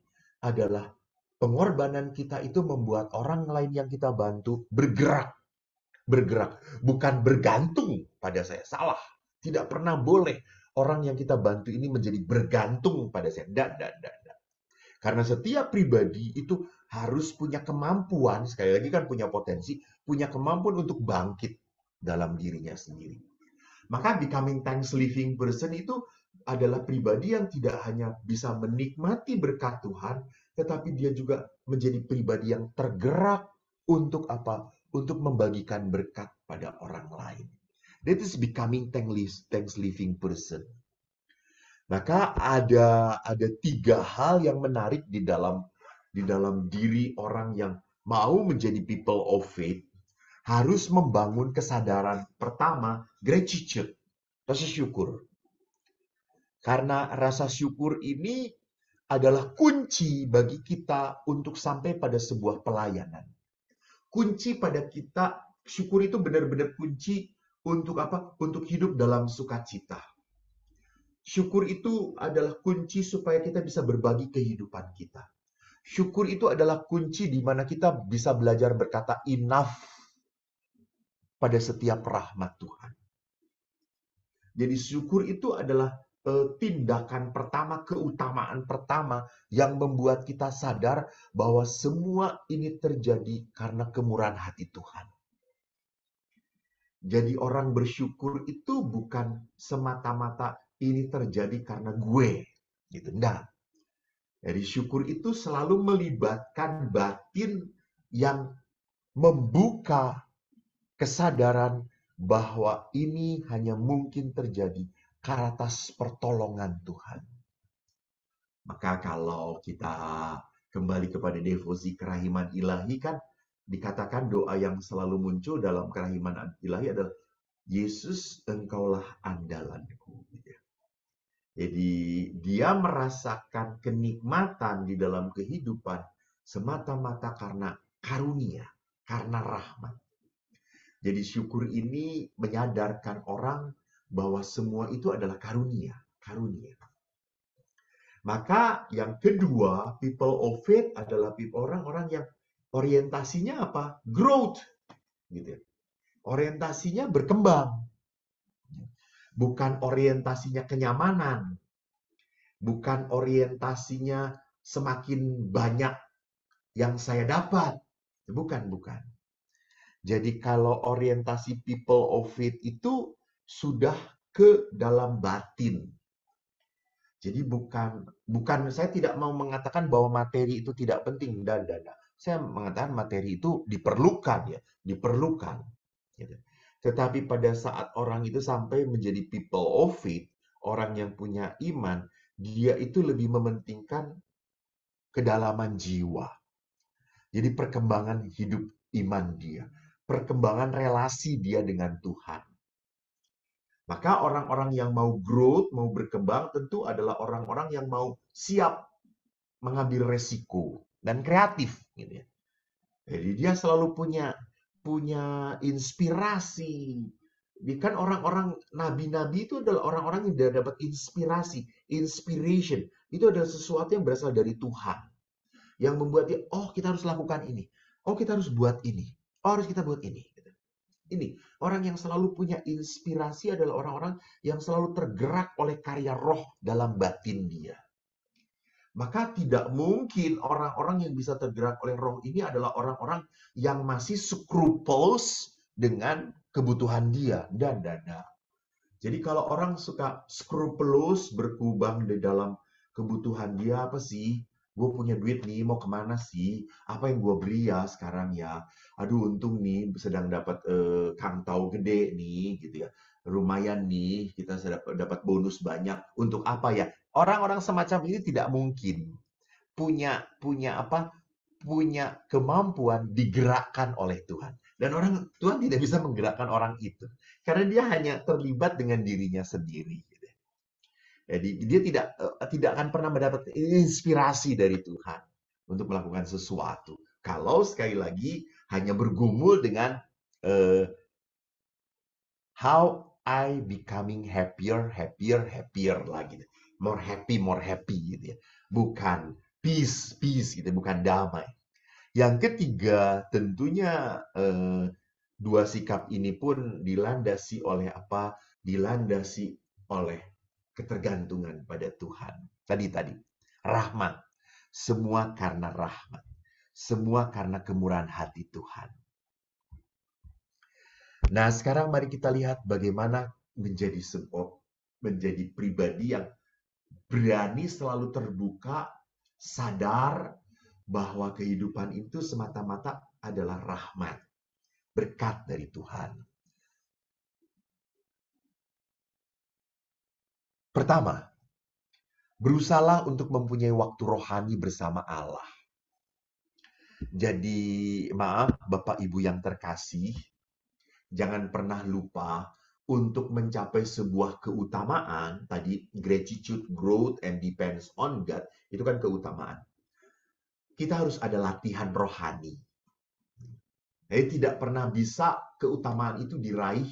adalah pengorbanan kita itu membuat orang lain yang kita bantu bergerak. Bergerak, bukan bergantung pada saya. Salah. Tidak pernah boleh orang yang kita bantu ini menjadi bergantung pada saya. Karena setiap pribadi itu harus punya kemampuan, sekali lagi kan punya potensi, punya kemampuan untuk bangkit dalam dirinya sendiri. Maka becoming thanksgiving person itu adalah pribadi yang tidak hanya bisa menikmati berkat Tuhan, tetapi dia juga menjadi pribadi yang tergerak untuk apa? Untuk membagikan berkat pada orang lain. That is becoming thanksgiving person. Maka ada 3 hal yang menarik di dalam diri orang yang mau menjadi people of faith, harus membangun kesadaran. Pertama, gratitude, rasa syukur. Karena rasa syukur ini adalah kunci bagi kita untuk sampai pada sebuah pelayanan. Kunci pada kita, syukur itu benar-benar kunci untuk apa? Untuk hidup dalam sukacita. Syukur itu adalah kunci supaya kita bisa berbagi kehidupan kita. Syukur itu adalah kunci di mana kita bisa belajar berkata enough pada setiap rahmat Tuhan. Jadi syukur itu adalah tindakan pertama, keutamaan pertama yang membuat kita sadar bahwa semua ini terjadi karena kemurahan hati Tuhan. Jadi orang bersyukur itu bukan semata-mata ini terjadi karena gue, gitu. Enggak. Jadi syukur itu selalu melibatkan batin yang membuka kesadaran bahwa ini hanya mungkin terjadi karena atas pertolongan Tuhan. Maka kalau kita kembali kepada devosi kerahiman ilahi kan dikatakan doa yang selalu muncul dalam kerahiman ilahi adalah Yesus, engkaulah andalanku. Jadi dia merasakan kenikmatan di dalam kehidupan semata-mata karena karunia, karena rahmat. Jadi syukur ini menyadarkan orang bahwa semua itu adalah karunia. Maka yang kedua, people of faith adalah orang-orang yang orientasinya apa? Growth. Gitu. Orientasinya berkembang. Bukan orientasinya kenyamanan. Bukan orientasinya semakin banyak yang saya dapat. Bukan. Jadi kalau orientasi people of faith itu sudah ke dalam batin. Jadi bukan saya tidak mau mengatakan bahwa materi itu tidak penting dan. Saya mengatakan materi itu diperlukan ya, diperlukan. Gitu. Tetapi pada saat orang itu sampai menjadi people of faith, orang yang punya iman, dia itu lebih mementingkan kedalaman jiwa. Jadi perkembangan hidup iman dia, perkembangan relasi dia dengan Tuhan. Maka orang-orang yang mau growth, mau berkembang, tentu adalah orang-orang yang mau siap mengambil resiko dan kreatif. Gitu ya. Jadi dia selalu punya inspirasi. Kan orang-orang nabi-nabi itu adalah orang-orang yang dapat inspirasi, inspiration. Itu adalah sesuatu yang berasal dari Tuhan. Yang membuat dia, oh kita harus lakukan ini. Oh kita harus buat ini. Oh harus kita buat ini. Ini, orang yang selalu punya inspirasi adalah orang-orang yang selalu tergerak oleh karya roh dalam batin dia. Maka tidak mungkin orang-orang yang bisa tergerak oleh roh ini adalah orang-orang yang masih scruples dengan kebutuhan dia. Dan. Jadi kalau orang suka scrupulous, berkubang di dalam kebutuhan dia, apa sih? Gue punya duit nih, mau kemana sih? Apa yang gue beli ya sekarang ya? Aduh, untung nih sedang dapat kantau gede nih, gitu ya. Lumayan nih, kita dapat bonus banyak. Untuk apa ya? Orang-orang semacam ini tidak mungkin punya punya apa? Punya kemampuan digerakkan oleh Tuhan. Dan Tuhan tidak bisa menggerakkan orang itu. Karena dia hanya terlibat dengan dirinya sendiri. Gitu. Jadi dia tidak akan pernah mendapat inspirasi dari Tuhan untuk melakukan sesuatu. Kalau sekali lagi hanya bergumul dengan how I becoming happier lagi. More happy gitu ya. Bukan peace gitu, bukan damai. Yang ketiga, tentunya dua sikap ini pun dilandasi oleh apa? Dilandasi oleh ketergantungan pada Tuhan. Tadi, rahmat. Semua karena rahmat. Semua karena kemurahan hati Tuhan. Nah, sekarang mari kita lihat bagaimana menjadi pribadi yang berani selalu terbuka, sadar bahwa kehidupan itu semata-mata adalah rahmat, berkat dari Tuhan. Pertama, berusahalah untuk mempunyai waktu rohani bersama Allah. Jadi, maaf Bapak Ibu yang terkasih, jangan pernah lupa untuk mencapai sebuah keutamaan, tadi gratitude, growth, and depends on God, itu kan keutamaan. Kita harus ada latihan rohani. Jadi tidak pernah bisa keutamaan itu diraih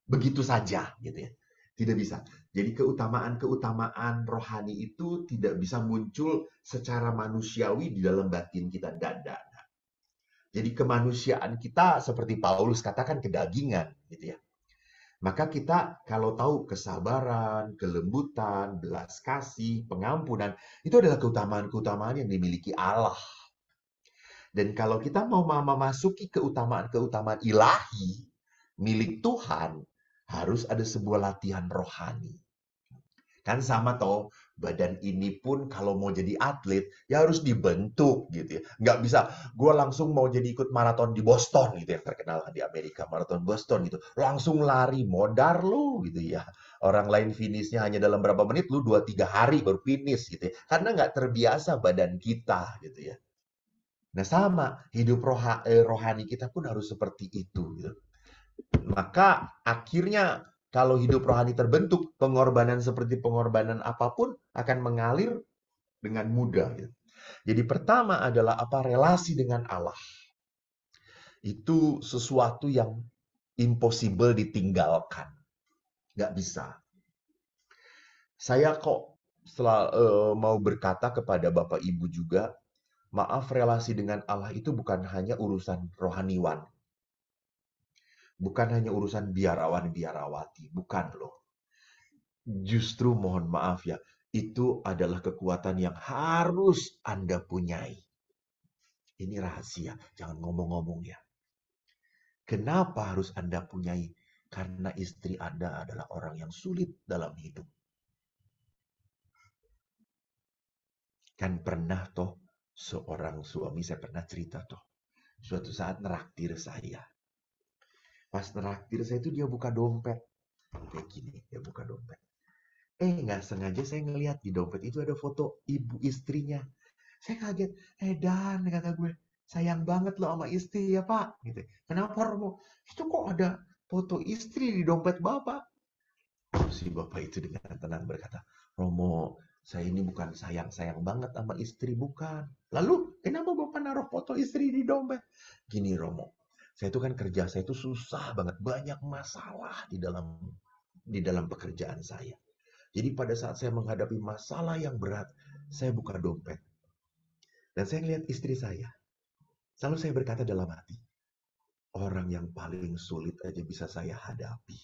begitu saja, gitu ya. Tidak bisa. Jadi keutamaan-keutamaan rohani itu tidak bisa muncul secara manusiawi di dalam batin kita. Dan. Jadi kemanusiaan kita seperti Paulus katakan kedagingan, gitu ya. Maka kita kalau tahu kesabaran, kelembutan, belas kasih, pengampunan, itu adalah keutamaan-keutamaan yang dimiliki Allah. Dan kalau kita mau memasuki keutamaan-keutamaan ilahi milik Tuhan, harus ada sebuah latihan rohani. Kan sama toh, badan ini pun kalau mau jadi atlet, ya harus dibentuk gitu ya. Nggak bisa, gue langsung mau jadi ikut maraton di Boston gitu yang terkenal di Amerika, maraton Boston gitu. Langsung lari, modar lu gitu ya. Orang lain finishnya hanya dalam berapa menit, lu 2-3 hari baru finish gitu ya. Karena nggak terbiasa badan kita gitu ya. Nah sama, hidup rohani kita pun harus seperti itu gitu. Maka akhirnya kalau hidup rohani terbentuk, pengorbanan seperti pengorbanan apapun akan mengalir dengan mudah. Jadi pertama adalah apa? Relasi dengan Allah. Itu sesuatu yang impossible ditinggalkan. Nggak bisa. Saya kok mau berkata kepada Bapak Ibu juga, maaf, relasi dengan Allah itu bukan hanya urusan rohaniwan. Bukan hanya urusan biarawan-biarawati. Bukan loh. Justru mohon maaf ya, itu adalah kekuatan yang harus Anda punyai. Ini rahasia, jangan ngomong-ngomong ya. Kenapa harus Anda punyai? Karena istri Anda adalah orang yang sulit dalam hidup. Kan pernah toh seorang suami, saya pernah cerita toh, suatu saat neraktir saya. Pas neraktir saya itu dia buka dompet. Kayak gini, dia buka dompet. Nggak sengaja saya ngelihat di dompet itu ada foto ibu istrinya. Saya kaget. Dan kata gue, sayang banget lo sama istri ya Pak. Gitu. Kenapa Romo? Itu kok ada foto istri di dompet Bapak? Terus si Bapak itu dengan tenang berkata, Romo, saya ini bukan sayang-sayang banget sama istri, bukan. Lalu, kenapa Bapak naruh foto istri di dompet? Gini Romo, saya itu kan kerja, saya itu susah banget. Banyak masalah di dalam pekerjaan saya. Jadi pada saat saya menghadapi masalah yang berat, saya buka dompet. Dan saya melihat istri saya. Lalu saya berkata dalam hati, orang yang paling sulit aja bisa saya hadapi.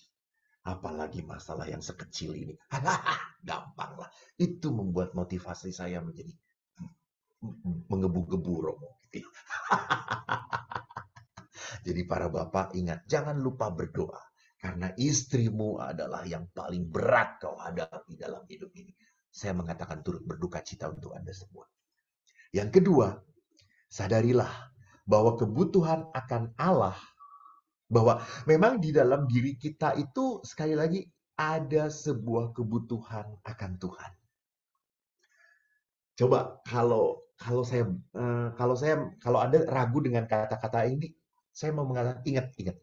Apalagi masalah yang sekecil ini. Gampang lah. Itu membuat motivasi saya menjadi menggebu-gebu, Romo. Gitu ya. Jadi para bapak ingat, jangan lupa berdoa. Karena istrimu adalah yang paling berat kau hadapi dalam hidup ini. Saya mengatakan turut berduka cita untuk Anda semua. Yang kedua, sadarilah bahwa kebutuhan akan Allah, bahwa memang di dalam diri kita itu sekali lagi ada sebuah kebutuhan akan Tuhan. Coba kalau Anda ragu dengan kata-kata ini, saya mau mengatakan ingat.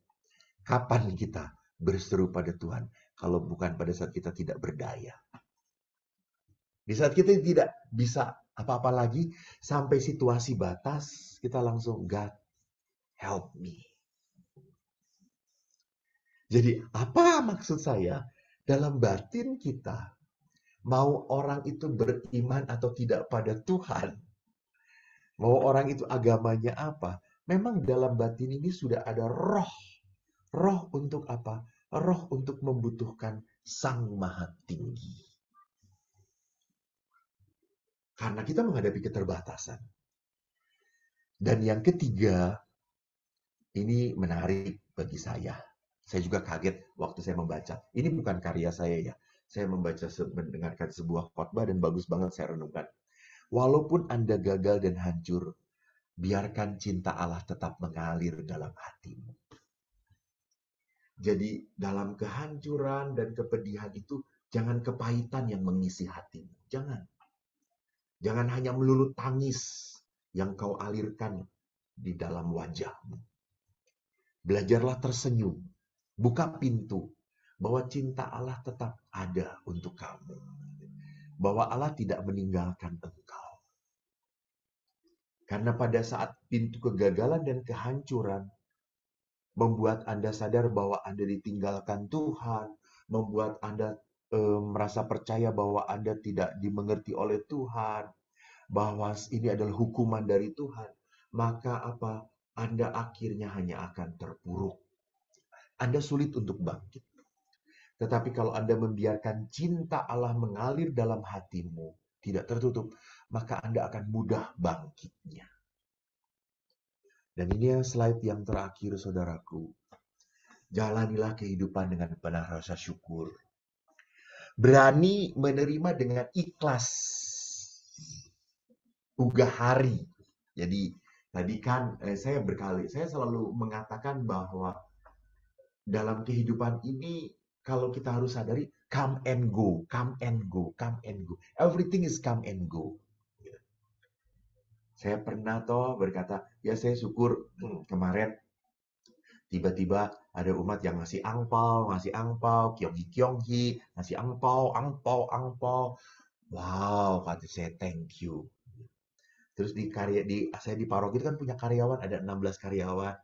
Kapan kita berseru pada Tuhan kalau bukan pada saat kita tidak berdaya? Di saat kita tidak bisa apa-apa lagi, sampai situasi batas, kita langsung, God, help me. Jadi apa maksud saya? Dalam batin kita, mau orang itu beriman atau tidak pada Tuhan, mau orang itu agamanya apa, memang dalam batin ini sudah ada roh. Roh untuk apa? Roh untuk membutuhkan Sang Maha Tinggi. Karena kita menghadapi keterbatasan. Dan yang ketiga, ini menarik bagi saya. Saya juga kaget waktu saya membaca. Ini bukan karya saya ya. Saya mendengarkan sebuah khotbah dan bagus banget saya renungkan. Walaupun Anda gagal dan hancur, biarkan cinta Allah tetap mengalir dalam hatimu. Jadi dalam kehancuran dan kepedihan itu, jangan kepahitan yang mengisi hatimu. Jangan. Jangan hanya melulu tangis yang kau alirkan di dalam wajahmu. Belajarlah tersenyum. Buka pintu. Bahwa cinta Allah tetap ada untuk kamu. Bahwa Allah tidak meninggalkan engkau. Karena pada saat pintu kegagalan dan kehancuran membuat Anda sadar bahwa Anda ditinggalkan Tuhan, membuat Anda merasa percaya bahwa Anda tidak dimengerti oleh Tuhan, bahwa ini adalah hukuman dari Tuhan, maka apa? Anda akhirnya hanya akan terpuruk. Anda sulit untuk bangkit. Tetapi kalau Anda membiarkan cinta Allah mengalir dalam hatimu, tidak tertutup, maka Anda akan mudah bangkitnya. Dan ini slide yang terakhir, saudaraku. Jalanilah kehidupan dengan penuh rasa syukur. Berani menerima dengan ikhlas. Ugah hari. Jadi tadi kan saya selalu mengatakan bahwa dalam kehidupan ini kalau kita harus sadari come and go. Everything is come and go. Saya pernah berkata, ya saya syukur kemarin tiba-tiba ada umat yang ngasih angpau, kyonghi, ngasih angpau. Wow, kata saya thank you. Terus saya di paroki itu kan punya karyawan, ada 16 karyawan.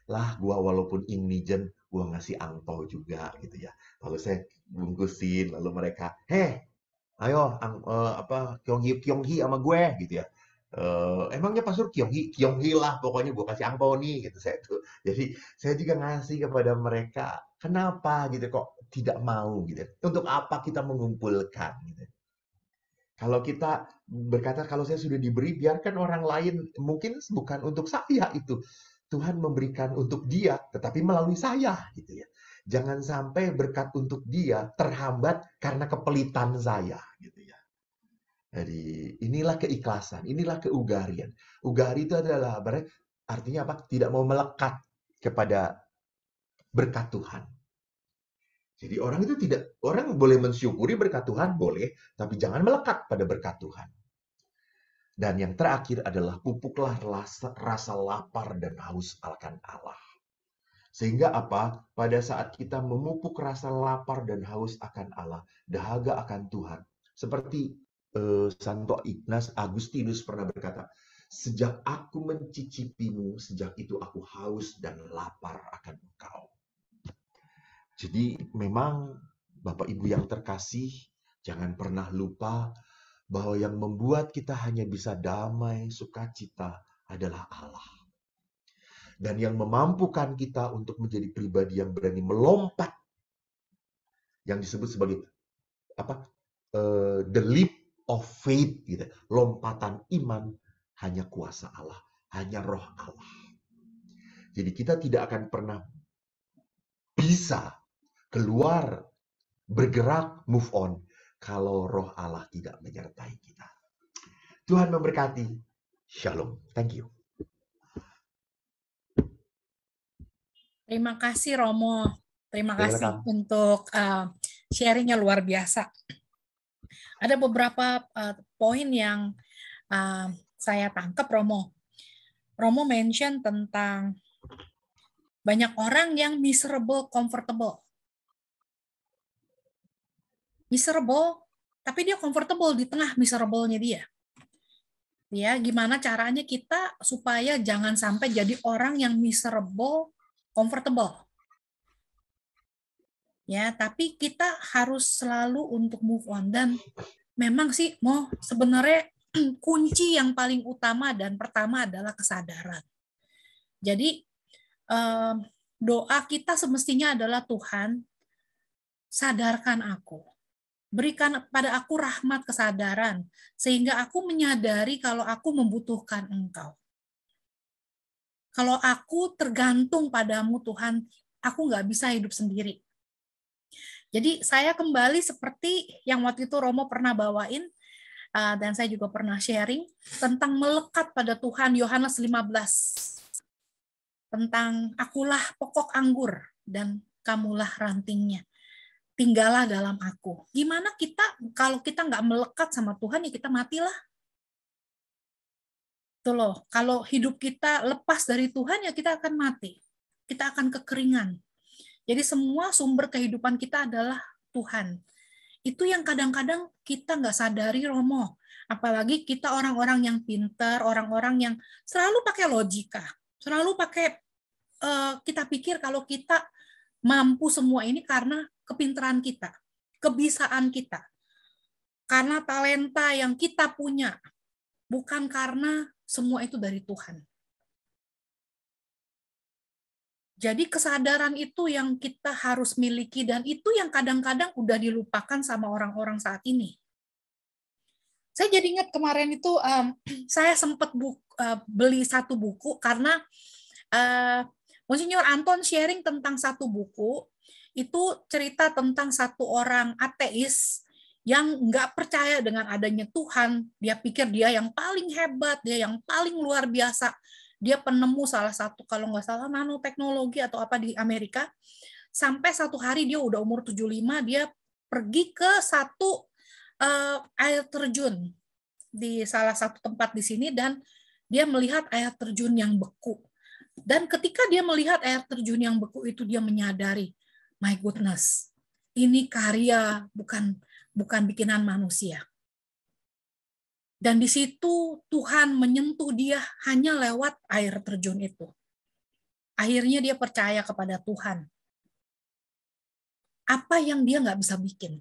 Lah, gua walaupun indigen, gua ngasih angpau juga gitu ya. Lalu saya bungkusin, lalu mereka, ayo kyonghi sama gue gitu ya. Emangnya pastor kyonghi lah, pokoknya gue kasih angpau nih gitu saya tuh. Jadi saya juga ngasih kepada mereka. Kenapa gitu kok tidak mau gitu? Untuk apa kita mengumpulkan gitu? Kalau kita berkata kalau saya sudah diberi, biarkan orang lain, mungkin bukan untuk saya itu. Tuhan memberikan untuk dia, tetapi melalui saya gitu ya. Jangan sampai berkat untuk dia terhambat karena kepelitan saya gitu ya. Jadi inilah keikhlasan, inilah keugarian. Ugari itu adalah artinya apa? Tidak mau melekat kepada berkat Tuhan. Jadi orang boleh mensyukuri berkat Tuhan, boleh, tapi jangan melekat pada berkat Tuhan. Dan yang terakhir adalah pupuklah rasa lapar dan haus akan Allah. Sehingga apa? Pada saat kita memupuk rasa lapar dan haus akan Allah, dahaga akan Tuhan. Seperti Santo Ignatius Agustinus pernah berkata, sejak aku mencicipimu, sejak itu aku haus dan lapar akan engkau. Jadi memang Bapak Ibu yang terkasih, jangan pernah lupa bahwa yang membuat kita hanya bisa damai, sukacita adalah Allah. Dan yang memampukan kita untuk menjadi pribadi yang berani melompat yang disebut sebagai apa? The leap of faith gitu. Lompatan iman hanya kuasa Allah, hanya roh Allah. Jadi kita tidak akan pernah bisa keluar, bergerak, move on kalau roh Allah tidak menyertai kita. Tuhan memberkati. Shalom. Thank you.
Terima kasih Romo. Terima kasih
Welcome.
untuk sharingnya luar biasa. Ada beberapa poin yang saya tangkap Romo. Romo mention tentang banyak orang yang miserable, comfortable. Miserable, tapi dia comfortable di tengah miserable-nya dia. Ya, gimana caranya kita supaya jangan sampai jadi orang yang miserable, comfortable. Ya, tapi kita harus selalu untuk move on. Dan memang sih, sebenarnya kunci yang paling utama dan pertama adalah kesadaran. Jadi doa kita semestinya adalah Tuhan, sadarkan aku. Berikan pada aku rahmat kesadaran, sehingga aku menyadari kalau aku membutuhkan Engkau. Kalau aku tergantung padamu Tuhan, aku nggak bisa hidup sendiri. Jadi saya kembali seperti yang waktu itu Romo pernah bawain, dan saya juga pernah sharing, tentang melekat pada Tuhan, Yohanes 15. Tentang akulah pokok anggur, dan kamulah rantingnya. Tinggallah dalam aku. Gimana kita, kalau kita nggak melekat sama Tuhan, ya kita matilah. Itu loh, kalau hidup kita lepas dari Tuhan, ya kita akan mati. Kita akan kekeringan. Jadi semua sumber kehidupan kita adalah Tuhan. Itu yang kadang-kadang kita nggak sadari, Romo. Apalagi kita orang-orang yang pintar, orang-orang yang selalu pakai logika. Selalu pakai, kita pikir kalau kita mampu semua ini karena kepintaran kita, kebisaan kita, karena talenta yang kita punya, bukan karena semua itu dari Tuhan. Jadi kesadaran itu yang kita harus miliki, dan itu yang kadang-kadang udah dilupakan sama orang-orang saat ini. Saya jadi ingat kemarin itu saya sempat beli satu buku karena Monsignor Anton sharing tentang satu buku. Itu cerita tentang satu orang ateis yang nggak percaya dengan adanya Tuhan. Dia pikir dia yang paling hebat, dia yang paling luar biasa. Dia penemu salah satu, kalau nggak salah, nanoteknologi atau apa di Amerika. Sampai satu hari dia udah umur 75, dia pergi ke satu air terjun di salah satu tempat di sini, dan dia melihat air terjun yang beku. Dan ketika dia melihat air terjun yang beku itu, dia menyadari, my goodness, ini karya, bukan bikinan manusia. Dan di situ Tuhan menyentuh dia hanya lewat air terjun itu. Akhirnya dia percaya kepada Tuhan. Apa yang dia nggak bisa bikin?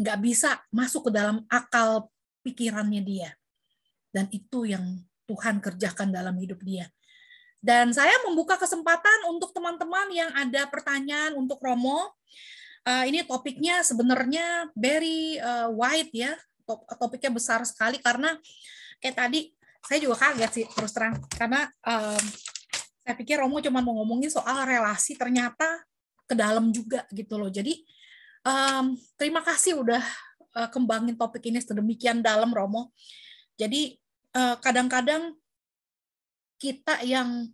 Nggak bisa masuk ke dalam akal pikirannya dia. Dan itu yang Tuhan kerjakan dalam hidup dia. Dan saya membuka kesempatan untuk teman-teman yang ada pertanyaan untuk Romo. Ini topiknya sebenarnya very wide ya, topiknya besar sekali, karena kayak tadi saya juga kaget sih terus terang, karena saya pikir Romo cuma mau ngomongin soal relasi, ternyata ke dalam juga gitu loh. Jadi terima kasih udah kembangin topik ini sedemikian dalam, Romo. Jadi kadang-kadang kita yang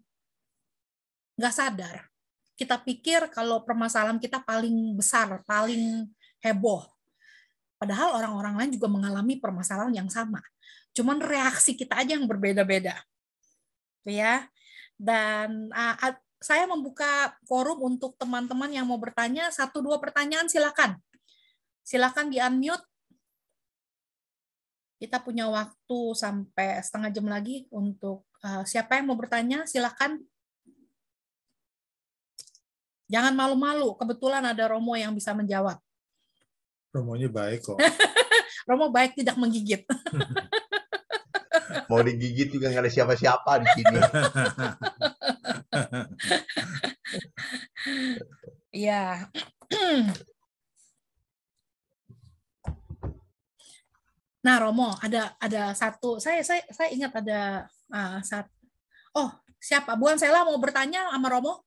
nggak sadar, kita pikir kalau permasalahan kita paling besar, paling heboh. Padahal orang-orang lain juga mengalami permasalahan yang sama. Cuman reaksi kita aja yang berbeda-beda. Ya. Dan saya membuka forum untuk teman-teman yang mau bertanya, 1-2 pertanyaan silakan. Silakan di-unmute. Kita punya waktu sampai setengah jam lagi untuk siapa yang mau bertanya, silakan. Jangan malu-malu, kebetulan ada Romo yang bisa menjawab.
Romonya baik kok.
Romo baik, tidak menggigit.
Mau digigit juga nggak ada siapa-siapa di sini.
Ya, Nah, Romo, ada satu. Saya ingat ada satu. Oh, siapa? Bu Ansela mau bertanya sama Romo?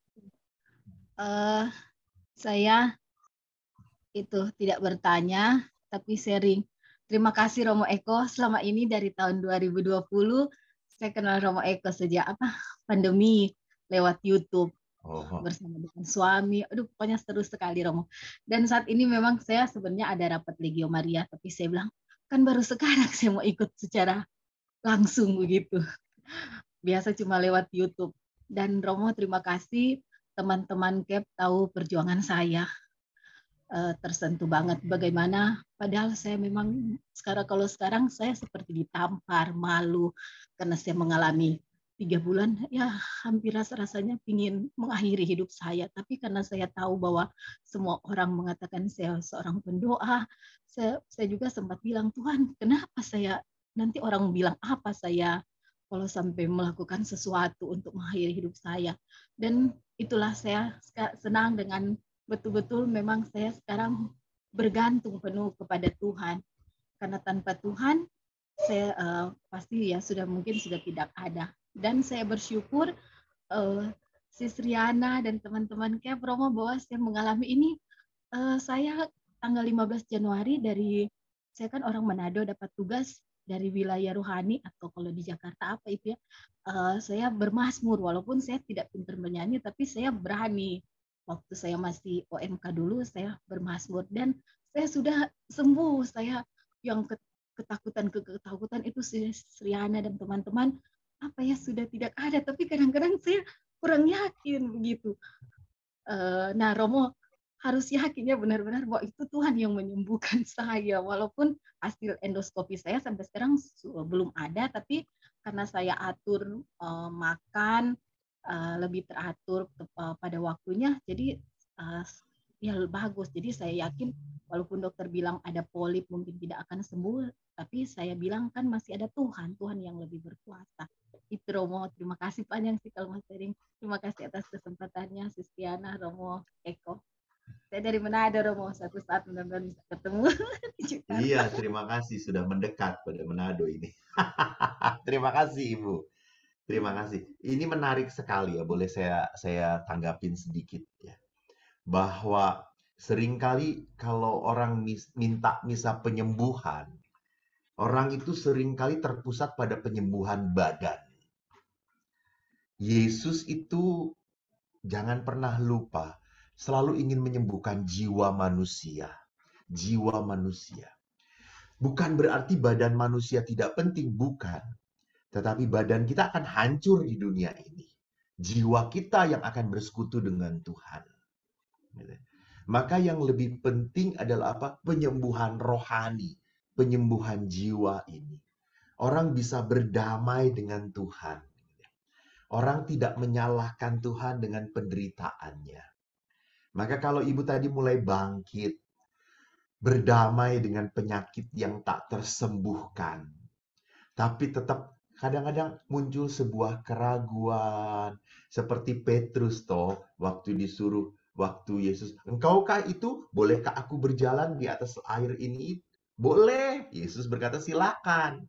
Saya itu tidak bertanya, tapi sharing. Terima kasih Romo Eko. Selama ini dari tahun 2020 saya kenal Romo Eko sejak pandemi lewat YouTube. Bersama dengan suami. Aduh, pokoknya seru sekali Romo. Dan saat ini memang saya sebenarnya ada rapat Legio Maria, tapi saya bilang kan baru sekarang saya mau ikut secara langsung begitu. Biasa cuma lewat YouTube. Dan Romo, terima kasih teman-teman KEP tahu perjuangan saya. Tersentuh banget bagaimana padahal saya memang sekarang saya seperti ditampar, malu karena saya mengalami 3 bulan ya hampir rasanya ingin mengakhiri hidup saya, tapi karena saya tahu bahwa semua orang mengatakan saya seorang pendoa, saya juga sempat bilang, Tuhan kenapa saya nanti orang bilang apa saya kalau sampai melakukan sesuatu untuk mengakhiri hidup saya. Dan itulah saya senang dengan betul-betul memang saya sekarang bergantung penuh kepada Tuhan. Karena tanpa Tuhan, saya pasti ya mungkin sudah tidak ada. Dan saya bersyukur Sis Riana dan teman-teman KEP Romo bahwa saya mengalami ini. Saya tanggal 15 Januari saya kan orang Manado dapat tugas dari wilayah rohani atau kalau di Jakarta apa itu ya, saya bermazmur walaupun saya tidak pintar menyanyi tapi saya berani. Waktu saya masih OMK dulu, saya bermazmur dan saya sudah sembuh. Saya yang ketakutan itu Sriana dan teman-teman apa ya sudah tidak ada. Tapi kadang-kadang saya kurang yakin begitu. Nah, Romo harus yakinnya benar-benar bahwa itu Tuhan yang menyembuhkan saya. Walaupun hasil endoskopi saya sampai sekarang belum ada, tapi karena saya atur makan lebih teratur pada waktunya, jadi ya bagus. Jadi saya yakin walaupun dokter bilang ada polip mungkin tidak akan sembuh, tapi saya bilang kan masih ada Tuhan yang lebih berkuasa. Itu Romo, terima kasih panjang sih kalau Mas sharing. Terima kasih atas kesempatannya, Sistiana, Romo, Eko. Saya dari Manado Romo, satu saat mudah-mudahan bisa ketemu.
Iya, terima kasih sudah mendekat pada Manado ini. Terima kasih Ibu. Terima kasih. Ini menarik sekali ya, boleh saya tanggapin sedikit ya. Bahwa seringkali kalau orang minta misa penyembuhan, orang itu seringkali terpusat pada penyembuhan badan. Yesus itu jangan pernah lupa, selalu ingin menyembuhkan jiwa manusia. Jiwa manusia. Bukan berarti badan manusia tidak penting, bukan. Tetapi badan kita akan hancur di dunia ini. Jiwa kita yang akan bersekutu dengan Tuhan. Maka yang lebih penting adalah apa? Penyembuhan rohani. Penyembuhan jiwa ini. Orang bisa berdamai dengan Tuhan. Orang tidak menyalahkan Tuhan dengan penderitaannya. Maka kalau ibu tadi mulai bangkit, berdamai dengan penyakit yang tak tersembuhkan, tapi tetap kadang-kadang muncul sebuah keraguan. Seperti Petrus waktu Yesus, engkaukah itu? Bolehkah aku berjalan di atas air ini? Boleh. Yesus berkata silakan.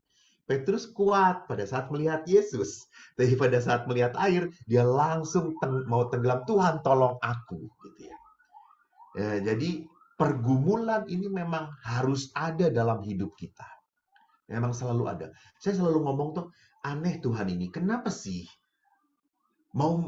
Petrus kuat pada saat melihat Yesus. Tapi pada saat melihat air, dia langsung mau tenggelam. Tuhan tolong aku. Gitu ya. Jadi pergumulan ini memang harus ada dalam hidup kita. Memang selalu ada. Saya selalu ngomong aneh Tuhan ini. Kenapa sih mau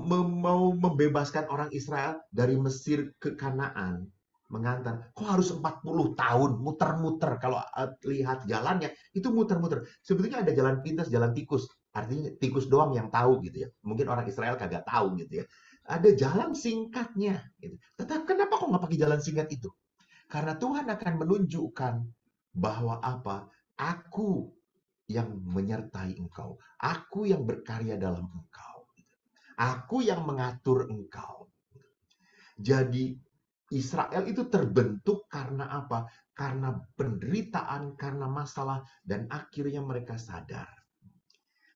membebaskan orang Israel dari Mesir ke Kanaan, mengantar? Kok harus 40 tahun muter-muter? Kalau lihat jalannya itu muter-muter. Sebetulnya ada jalan pintas, jalan tikus. Artinya tikus doang yang tahu gitu ya. Mungkin orang Israel kagak tahu gitu ya. Ada jalan singkatnya. Gitu. Tetapi kenapa kok nggak pakai jalan singkat itu? Karena Tuhan akan menunjukkan bahwa apa? Aku yang menyertai engkau. Aku yang berkarya dalam engkau. Aku yang mengatur engkau. Jadi Israel itu terbentuk karena apa? Karena penderitaan, karena masalah, dan akhirnya mereka sadar.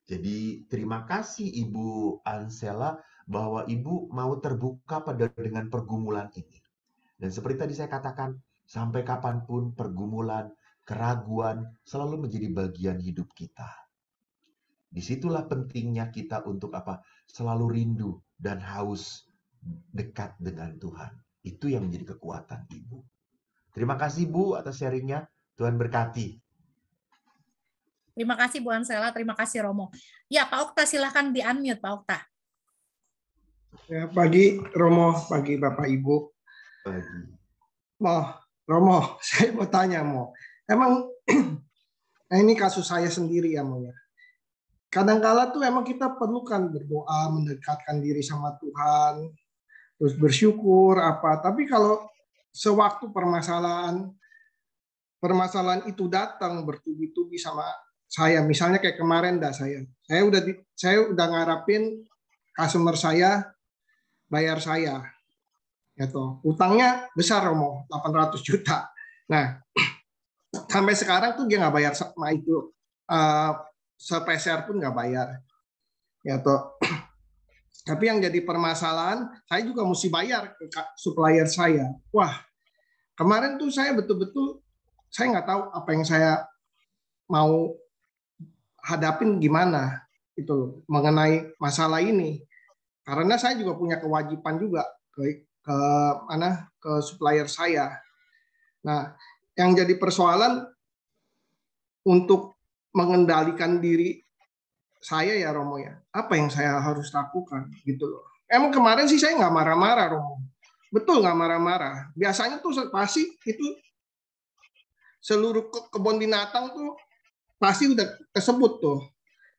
Jadi terima kasih Ibu Ansela bahwa Ibu mau terbuka dengan pergumulan ini. Dan seperti tadi saya katakan, sampai kapanpun pergumulan, keraguan selalu menjadi bagian hidup kita. Disitulah pentingnya kita untuk apa? Selalu rindu dan haus dekat dengan Tuhan. Itu yang menjadi kekuatan Ibu. Terima kasih Bu atas sharingnya. Tuhan berkati.
Terima kasih Bu Ansela, terima kasih Romo. Ya, Pak Okta silahkan di-unmute Pak Okta.
Ya, pagi Romo, pagi Bapak Ibu.
Pagi.
Romo, saya mau tanya, emang nah ini kasus saya sendiri ya, ya. Kadang-kala tuh emang kita perlukan berdoa, mendekatkan diri sama Tuhan, terus bersyukur apa. Tapi kalau sewaktu permasalahan itu datang bertubi-tubi sama saya, misalnya kayak kemarin saya udah ngarapin customer saya bayar saya, gitu. Utangnya besar Romo, 800 juta. Nah, sampai sekarang tuh dia nggak bayar sama itu, sepeser pun nggak bayar, gitu. Tapi yang jadi permasalahan, saya juga mesti bayar ke supplier saya. Wah, kemarin tuh saya betul-betul saya nggak tahu apa yang saya mau hadapin gimana itu mengenai masalah ini. Karena saya juga punya kewajiban juga ke supplier saya. Nah, yang jadi persoalan untuk mengendalikan diri saya ya Romo ya, apa yang saya harus lakukan gitu loh. Emang kemarin sih saya nggak marah-marah Romo, betul nggak marah-marah. Biasanya tuh pasti itu seluruh kebun binatang tuh pasti udah tersebut tuh.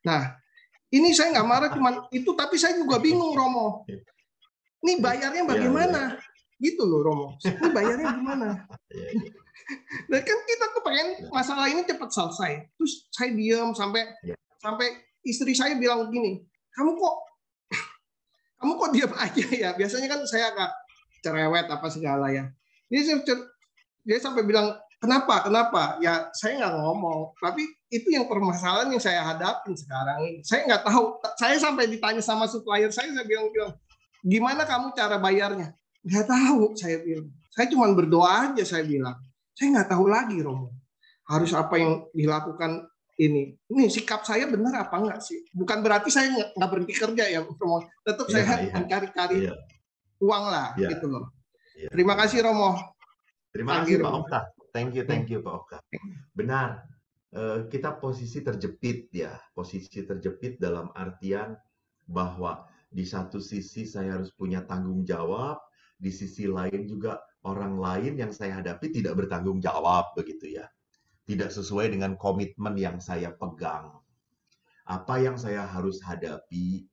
Nah, ini saya nggak marah cuman itu, tapi saya juga bingung Romo. Ini bayarnya bagaimana? Gitu loh Romo. Ini bayarnya gimana? Dan kan kita tuh pengen masalah ini cepat selesai. Terus saya diam sampai istri saya bilang begini, kamu kok diam aja ya? Biasanya kan saya agak cerewet apa segala ya. Dia sampai bilang, kenapa? Ya saya nggak ngomong. Tapi itu yang permasalahan yang saya hadapin sekarang ini. Saya nggak tahu. Saya sampai ditanya sama supplier saya bilang, gimana kamu cara bayarnya? Nggak tahu, saya bilang. Saya cuma berdoa aja, saya bilang. Saya nggak tahu lagi, Romo. Harus apa yang dilakukan ini. Ini sikap saya benar apa enggak sih? Bukan berarti saya nggak berhenti kerja ya, Romo. Tetap saya mencari-cari uang lah, gitu loh. Terima kasih, Romo.
Terima kasih, Pak Okta. Thank you, Pak Okta. Benar. Kita posisi terjepit ya. Posisi terjepit dalam artian bahwa di satu sisi saya harus punya tanggung jawab, di sisi lain juga orang lain yang saya hadapi tidak bertanggung jawab, begitu ya. Tidak sesuai dengan komitmen yang saya pegang. Apa yang saya harus hadapi?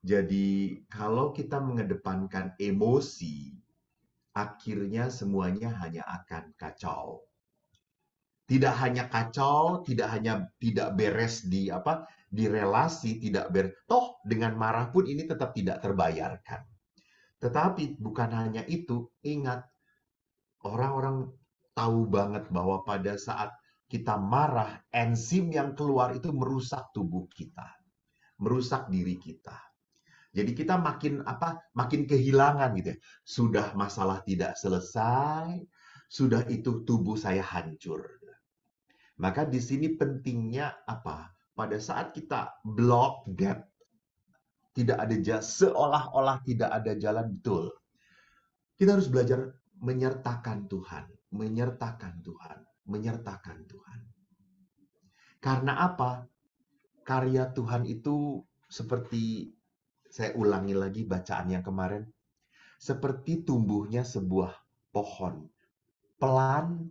Jadi, kalau kita mengedepankan emosi, akhirnya semuanya hanya akan kacau. Tidak hanya kacau, tidak beres di relasi, tidak beres. Toh dengan marah pun ini tetap tidak terbayarkan. Tetapi bukan hanya itu, ingat, orang-orang tahu banget bahwa pada saat kita marah, enzim yang keluar itu merusak tubuh kita, merusak diri kita. Jadi kita makin kehilangan gitu ya. Sudah masalah tidak selesai, sudah itu tubuh saya hancur. Maka di sini pentingnya apa? Pada saat kita block that, tidak ada seolah-olah tidak ada jalan betul. Kita harus belajar menyertakan Tuhan, menyertakan Tuhan, menyertakan Tuhan. Karena apa? Karya Tuhan itu seperti, saya ulangi lagi bacaan yang kemarin, seperti tumbuhnya sebuah pohon. Pelan,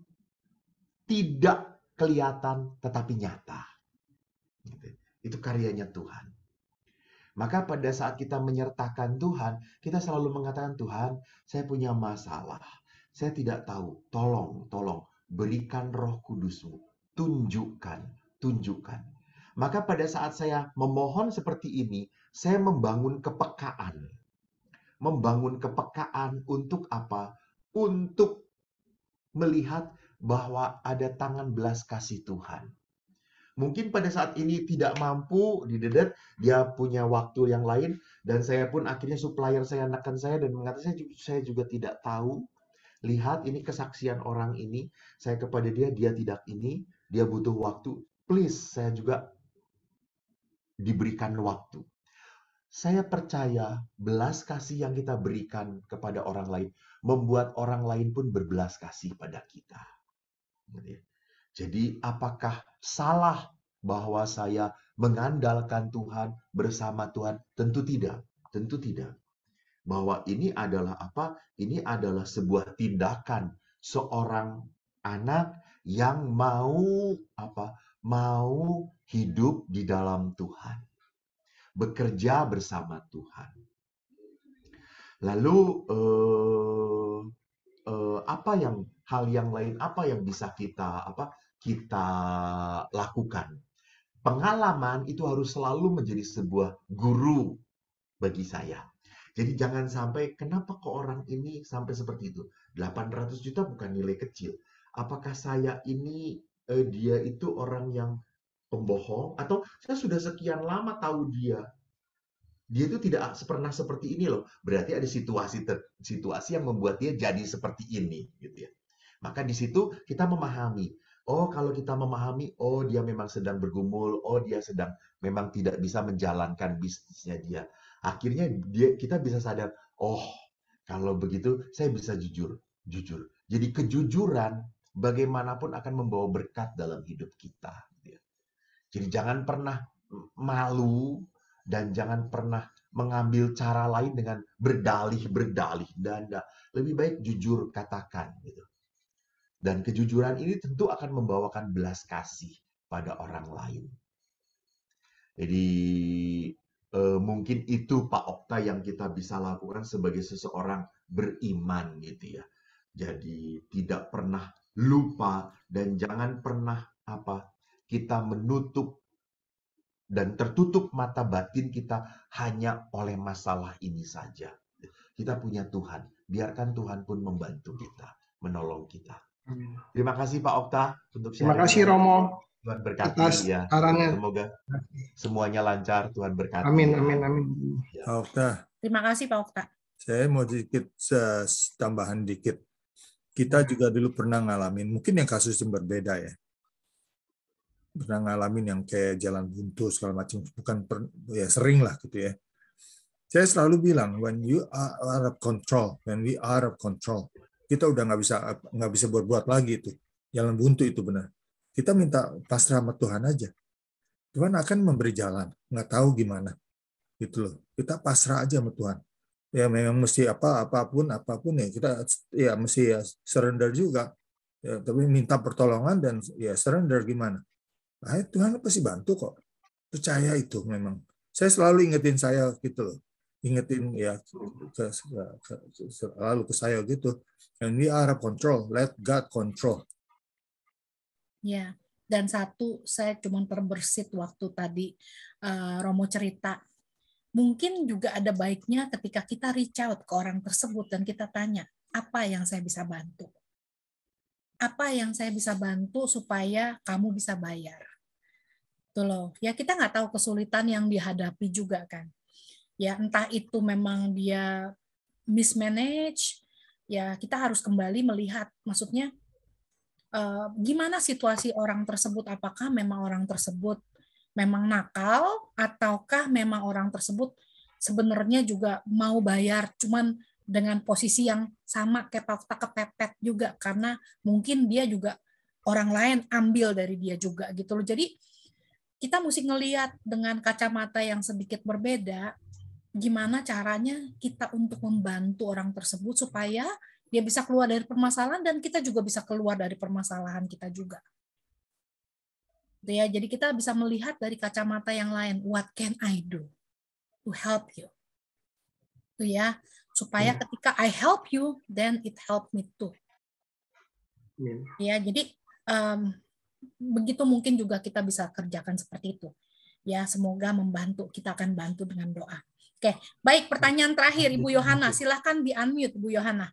tidak kelihatan, tetapi nyata. Itu karyanya Tuhan. Maka pada saat kita menyertakan Tuhan, kita selalu mengatakan, Tuhan, saya punya masalah. Saya tidak tahu. Tolong, berikan Roh Kudus-Mu. Tunjukkan. Maka pada saat saya memohon seperti ini, saya membangun kepekaan. Membangun kepekaan untuk apa? Untuk melihat bahwa ada tangan belas kasih Tuhan. Mungkin pada saat ini tidak mampu didedet, dia punya waktu yang lain, dan saya pun akhirnya supplier saya menekan saya dan mengatakan saya juga tidak tahu. lihat ini kesaksian orang ini, saya kepada dia, dia tidak ini, dia butuh waktu. Please, saya juga diberikan waktu. Saya percaya belas kasih yang kita berikan kepada orang lain membuat orang lain pun berbelas kasih pada kita. Jadi apakah salah bahwa saya mengandalkan Tuhan, bersama Tuhan? Tentu tidak. Tentu tidak. Bahwa ini adalah apa? Ini adalah sebuah tindakan seorang anak yang mau apa? Mau hidup di dalam Tuhan. Bekerja bersama Tuhan. Lalu hal yang lain apa yang bisa kita lakukan? Pengalaman itu harus selalu menjadi sebuah guru bagi saya. Jadi jangan sampai kenapa kok orang ini sampai seperti itu? 800 juta bukan nilai kecil. Apakah saya ini dia itu orang yang pembohong atau saya sudah sekian lama tahu dia? Dia itu tidak pernah seperti ini loh. Berarti ada situasi yang membuat dia jadi seperti ini gitu ya. Maka di situ kita memahami. Oh, kalau kita memahami, oh dia memang sedang bergumul, oh dia sedang memang tidak bisa menjalankan bisnisnya dia. Akhirnya kita bisa sadar, oh kalau begitu saya bisa jujur. Jadi kejujuran bagaimanapun akan membawa berkat dalam hidup kita. Jadi jangan pernah malu dan jangan pernah mengambil cara lain dengan berdalih. Dan lebih baik jujur katakan gitu. Dan kejujuran ini tentu akan membawakan belas kasih pada orang lain. Jadi mungkin itu Pak Okta yang kita bisa lakukan sebagai seseorang beriman gitu ya. Jadi tidak pernah lupa dan jangan pernah kita menutup dan tertutup mata batin kita hanya oleh masalah ini saja. Kita punya Tuhan. Biarkan Tuhan pun membantu kita, menolong kita. Terima kasih Pak Okta untuk
Terima
sharing-nya.
kasih Romo
Tuhan berkati
atas
ya.
sarannya.
Semoga semuanya lancar. Tuhan berkati.
Amin,
ya.
amin, amin.
Pak Okta,
Terima kasih Pak Okta.
saya mau sedikit tambahan dikit. Kita juga dulu pernah ngalamin, mungkin yang kasus yang berbeda ya. Pernah ngalamin yang kayak jalan buntu segala macam, ya sering lah gitu ya. Saya selalu bilang, when you are out of control, when we are out of control, kita udah nggak bisa berbuat lagi itu. Jalan buntu itu benar. Kita minta pasrah sama Tuhan aja. Tuhan akan memberi jalan, nggak tahu gimana, gitu loh. Kita pasrah aja sama Tuhan. Ya memang mesti apapun ya kita ya mesti ya surrender juga. Ya, tapi minta pertolongan dan ya surrender gimana? Nah, Tuhan pasti bantu kok. Percaya itu memang. Saya selalu ingetin saya gitu loh. Ingetin ya selalu ke saya gitu. And we are control. Let God control.
Ya, dan satu saya cuma terbersit waktu tadi Romo cerita. Mungkin juga ada baiknya ketika kita reach out ke orang tersebut dan kita tanya, apa yang saya bisa bantu? Apa yang saya bisa bantu supaya kamu bisa bayar? Tuh loh. Ya kita nggak tahu kesulitan yang dihadapi juga kan. Ya entah itu memang dia mismanage, ya kita harus kembali melihat, maksudnya gimana situasi orang tersebut, apakah memang orang tersebut memang nakal, ataukah memang orang tersebut sebenarnya juga mau bayar, cuman dengan posisi yang sama kayak Pak Okta kepepet juga, karena mungkin dia juga orang lain ambil dari dia juga gitu loh. Jadi kita mesti ngelihat dengan kacamata yang sedikit berbeda, gimana caranya kita untuk membantu orang tersebut supaya dia bisa keluar dari permasalahan dan kita juga bisa keluar dari permasalahan kita juga. Ya, jadi kita bisa melihat dari kacamata yang lain, what can I do to help you? Itu ya, supaya ketika I help you, then it help me too. Ya, jadi begitu mungkin juga kita bisa kerjakan seperti itu. Ya, semoga membantu. Kita akan bantu dengan doa. Oke, baik. Pertanyaan terakhir, Ibu Yohana. Silahkan di-unmute, Ibu Yohana.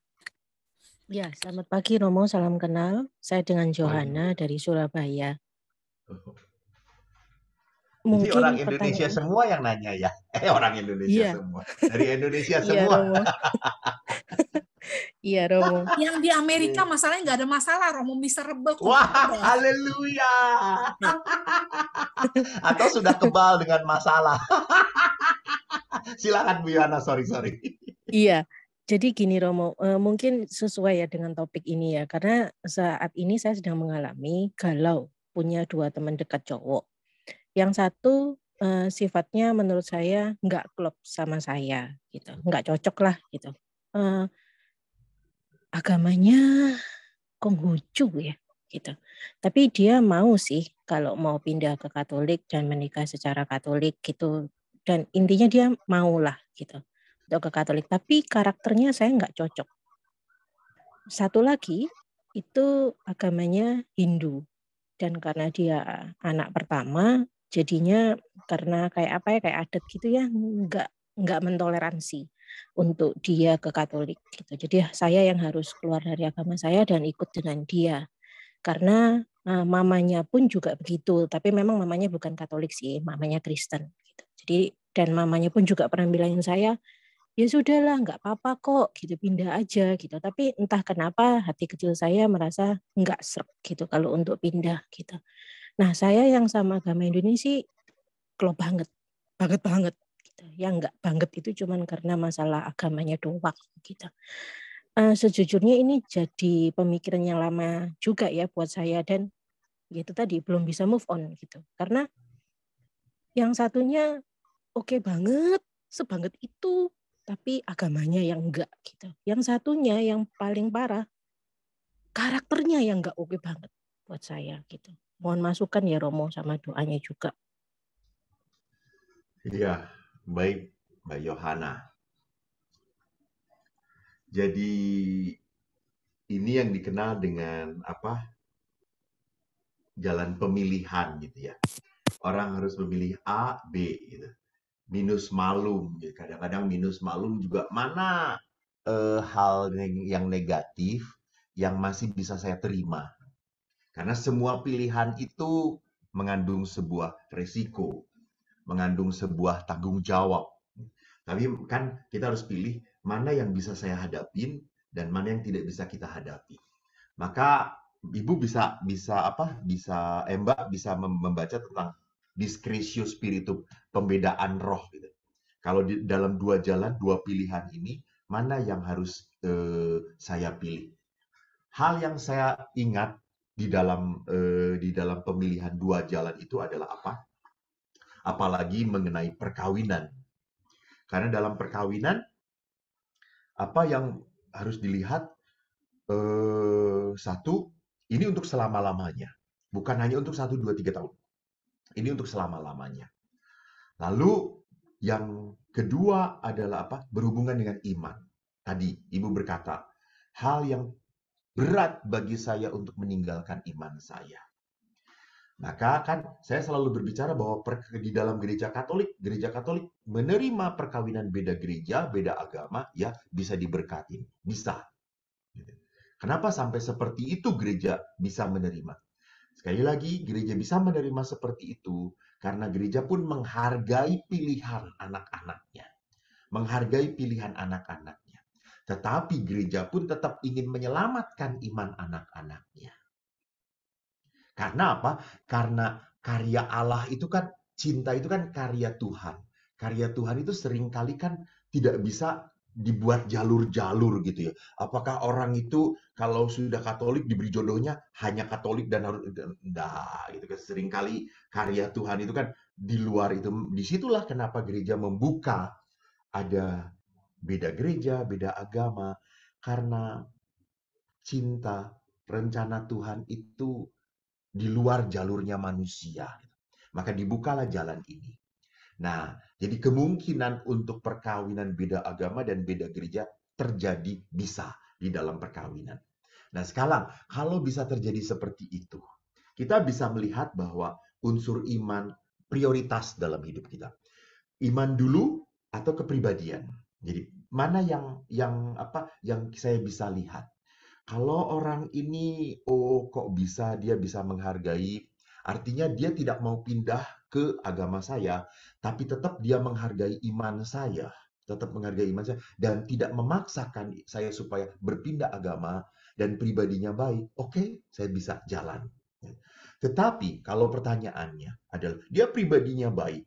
Ya, selamat pagi Romo, salam kenal. Saya dengan Johanna dari Surabaya.
Mungkin orang Indonesia semua yang nanya ya. Orang Indonesia semua. Dari Indonesia semua.
Romo. Iya, Romo.
Yang di Amerika masalahnya nggak ada masalah, Romo miserable.
Wah, haleluya. Atau sudah kebal dengan masalah. Silakan Bu Yohana, sorry.
Iya, jadi gini Romo, mungkin sesuai ya dengan topik ini ya, karena saat ini saya sedang mengalami galau, punya 2 teman dekat cowok. Yang satu sifatnya menurut saya nggak klop sama saya, gitu, nggak cocok lah gitu. Agamanya Konghucu ya, gitu. Tapi dia mau sih kalau mau pindah ke Katolik dan menikah secara Katolik gitu, dan intinya dia mau lah gitu untuk ke Katolik, tapi karakternya saya nggak cocok. Satu lagi itu agamanya Hindu, dan karena dia anak pertama, jadinya karena kayak adat gitu ya, nggak mentoleransi untuk dia ke Katolik gitu. Jadi saya yang harus keluar dari agama saya dan ikut dengan dia. Karena mamanya pun juga begitu, tapi memang mamanya bukan Katolik sih, mamanya Kristen gitu. Jadi dan mamanya pun juga pernah bilangin saya, ya sudahlah, nggak apa-apa kok, gitu, pindah aja gitu. Tapi entah kenapa hati kecil saya merasa nggak srek gitu kalau untuk pindah gitu. Nah, saya yang sama agama Indonesia klop banget gitu. Yang nggak banget itu cuman karena masalah agamanya doang gitu. Sejujurnya ini jadi pemikiran yang lama juga ya buat saya, dan itu tadi belum bisa move on gitu. Karena yang satunya oke banget, sebanget itu, tapi agamanya yang enggak gitu. Yang satunya yang paling parah, karakternya yang enggak oke banget buat saya gitu. Mohon masukan ya Romo sama doanya juga.
Iya, baik Mbak Yohana. Jadi ini yang dikenal dengan apa? Jalan pemilihan gitu ya. Orang harus memilih A, B gitu. Minus malum, gitu. Kadang-kadang minus malum juga mana hal yang negatif yang masih bisa saya terima. Karena semua pilihan itu mengandung sebuah resiko, mengandung sebuah tanggung jawab. Tapi kan kita harus pilih mana yang bisa saya hadapin dan mana yang tidak bisa kita hadapi. Maka Ibu bisa Mbak bisa membaca tentang discretio spiritum, pembedaan roh gitu. Kalau di dalam 2 jalan, 2 pilihan ini, mana yang harus saya pilih? Hal yang saya ingat di dalam pemilihan 2 jalan itu adalah apa? Apalagi mengenai perkawinan. Karena dalam perkawinan apa yang harus dilihat, satu, ini untuk selama-lamanya. Bukan hanya untuk 1, 2, 3 tahun. Ini untuk selama-lamanya. Lalu yang kedua adalah apa? Berhubungan dengan iman. Tadi Ibu berkata, hal yang berat bagi saya untuk meninggalkan iman saya. Maka kan saya selalu berbicara bahwa di dalam gereja Katolik menerima perkawinan beda gereja, beda agama, ya bisa diberkatin. Bisa. Kenapa sampai seperti itu gereja bisa menerima? Sekali lagi, gereja bisa menerima seperti itu karena gereja pun menghargai pilihan anak-anaknya. Menghargai pilihan anak-anaknya. Tetapi gereja pun tetap ingin menyelamatkan iman anak-anaknya. Karena apa? Karena karya Allah itu kan, cinta itu kan karya Tuhan. Karya Tuhan itu seringkali kan tidak bisa dibuat jalur-jalur gitu ya. Apakah orang itu kalau sudah Katolik diberi jodohnya hanya Katolik dan harus enggak gitu kan. Seringkali karya Tuhan itu kan di luar itu. Disitulah kenapa gereja membuka ada beda gereja, beda agama, karena cinta, rencana Tuhan itu di luar jalurnya manusia. Maka dibukalah jalan ini. Nah, jadi kemungkinan untuk perkawinan beda agama dan beda gereja terjadi bisa di dalam perkawinan. Nah, sekarang kalau bisa terjadi seperti itu, kita bisa melihat bahwa unsur iman prioritas dalam hidup kita. Iman dulu atau kepribadian. Jadi, mana yang saya bisa lihat? Kalau orang ini, kok bisa dia bisa menghargai, artinya dia tidak mau pindah ke agama saya, tapi tetap dia menghargai iman saya, tetap menghargai iman saya, dan tidak memaksakan saya supaya berpindah agama dan pribadinya baik, oke, saya bisa jalan. Tetapi kalau pertanyaannya adalah dia pribadinya baik,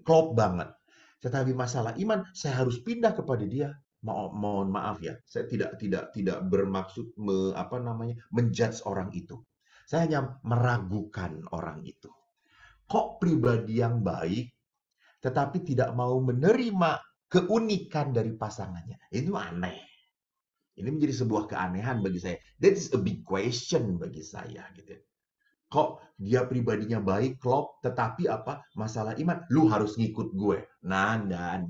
klop banget, tetapi masalah iman saya harus pindah kepada dia. Mohon maaf ya, saya tidak bermaksud menjudge orang itu. Saya hanya meragukan orang itu. Kok pribadi yang baik tetapi tidak mau menerima keunikan dari pasangannya? Itu aneh. Ini menjadi sebuah keanehan bagi saya. That is a big question bagi saya gitu. Kok dia pribadinya baik, klop, tetapi apa? Masalah iman, lu harus ngikut gue. Nah. Ini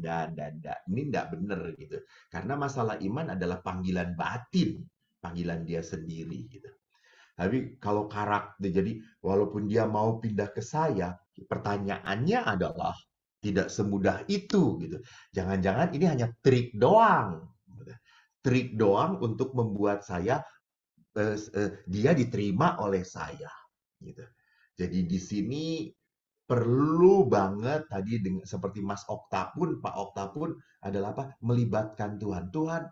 enggak benar gitu. Karena masalah iman adalah panggilan batin, panggilan dia sendiri gitu. Tapi kalau karakter, jadi walaupun dia mau pindah ke saya, pertanyaannya adalah tidak semudah itu gitu. Jangan-jangan ini hanya trik doang. Trik doang untuk membuat saya dia diterima oleh saya gitu. Jadi di sini perlu banget tadi seperti Mas Okta pun, Pak Okta pun adalah apa? Melibatkan Tuhan. Tuhan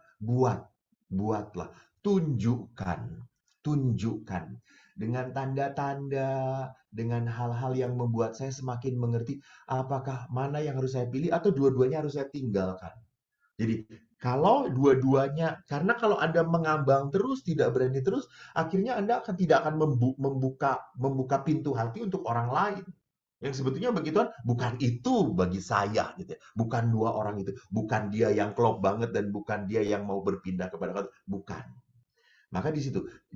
buatlah, tunjukkan dengan tanda-tanda, dengan hal-hal yang membuat saya semakin mengerti apakah mana yang harus saya pilih atau dua-duanya harus saya tinggalkan. Jadi kalau dua-duanya, karena kalau Anda mengambang terus, tidak berani terus, akhirnya Anda tidak akan membuka pintu hati untuk orang lain. Yang sebetulnya bagi Tuhan bukan itu bagi saya gitu. Bukan dua orang itu, bukan dia yang klop banget dan bukan dia yang mau berpindah kepada Tuhan, bukan. Maka di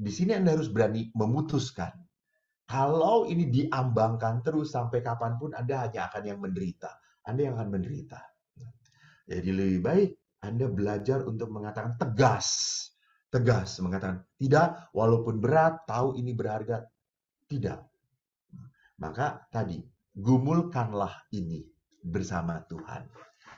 sini Anda harus berani memutuskan. Kalau ini diambangkan terus sampai kapanpun, Anda hanya akan yang menderita. Anda yang akan menderita. Jadi lebih baik Anda belajar untuk mengatakan tegas mengatakan tidak, walaupun berat, tahu ini berharga, tidak. Maka tadi gumulkanlah ini bersama Tuhan.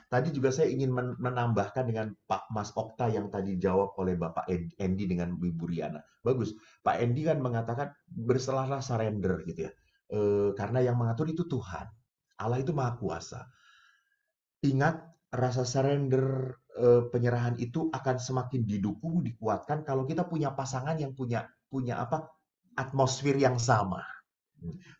Tadi juga saya ingin menambahkan dengan Pak Mas Okta yang tadi jawab oleh Bapak Endi dengan Ibu Riana. Bagus. Pak Endi kan mengatakan berserahlah, surrender gitu ya. Karena yang mengatur itu Tuhan. Allah itu Maha Kuasa. Ingat, rasa surrender, penyerahan itu akan semakin didukung, dikuatkan kalau kita punya pasangan yang punya apa? Atmosfer yang sama.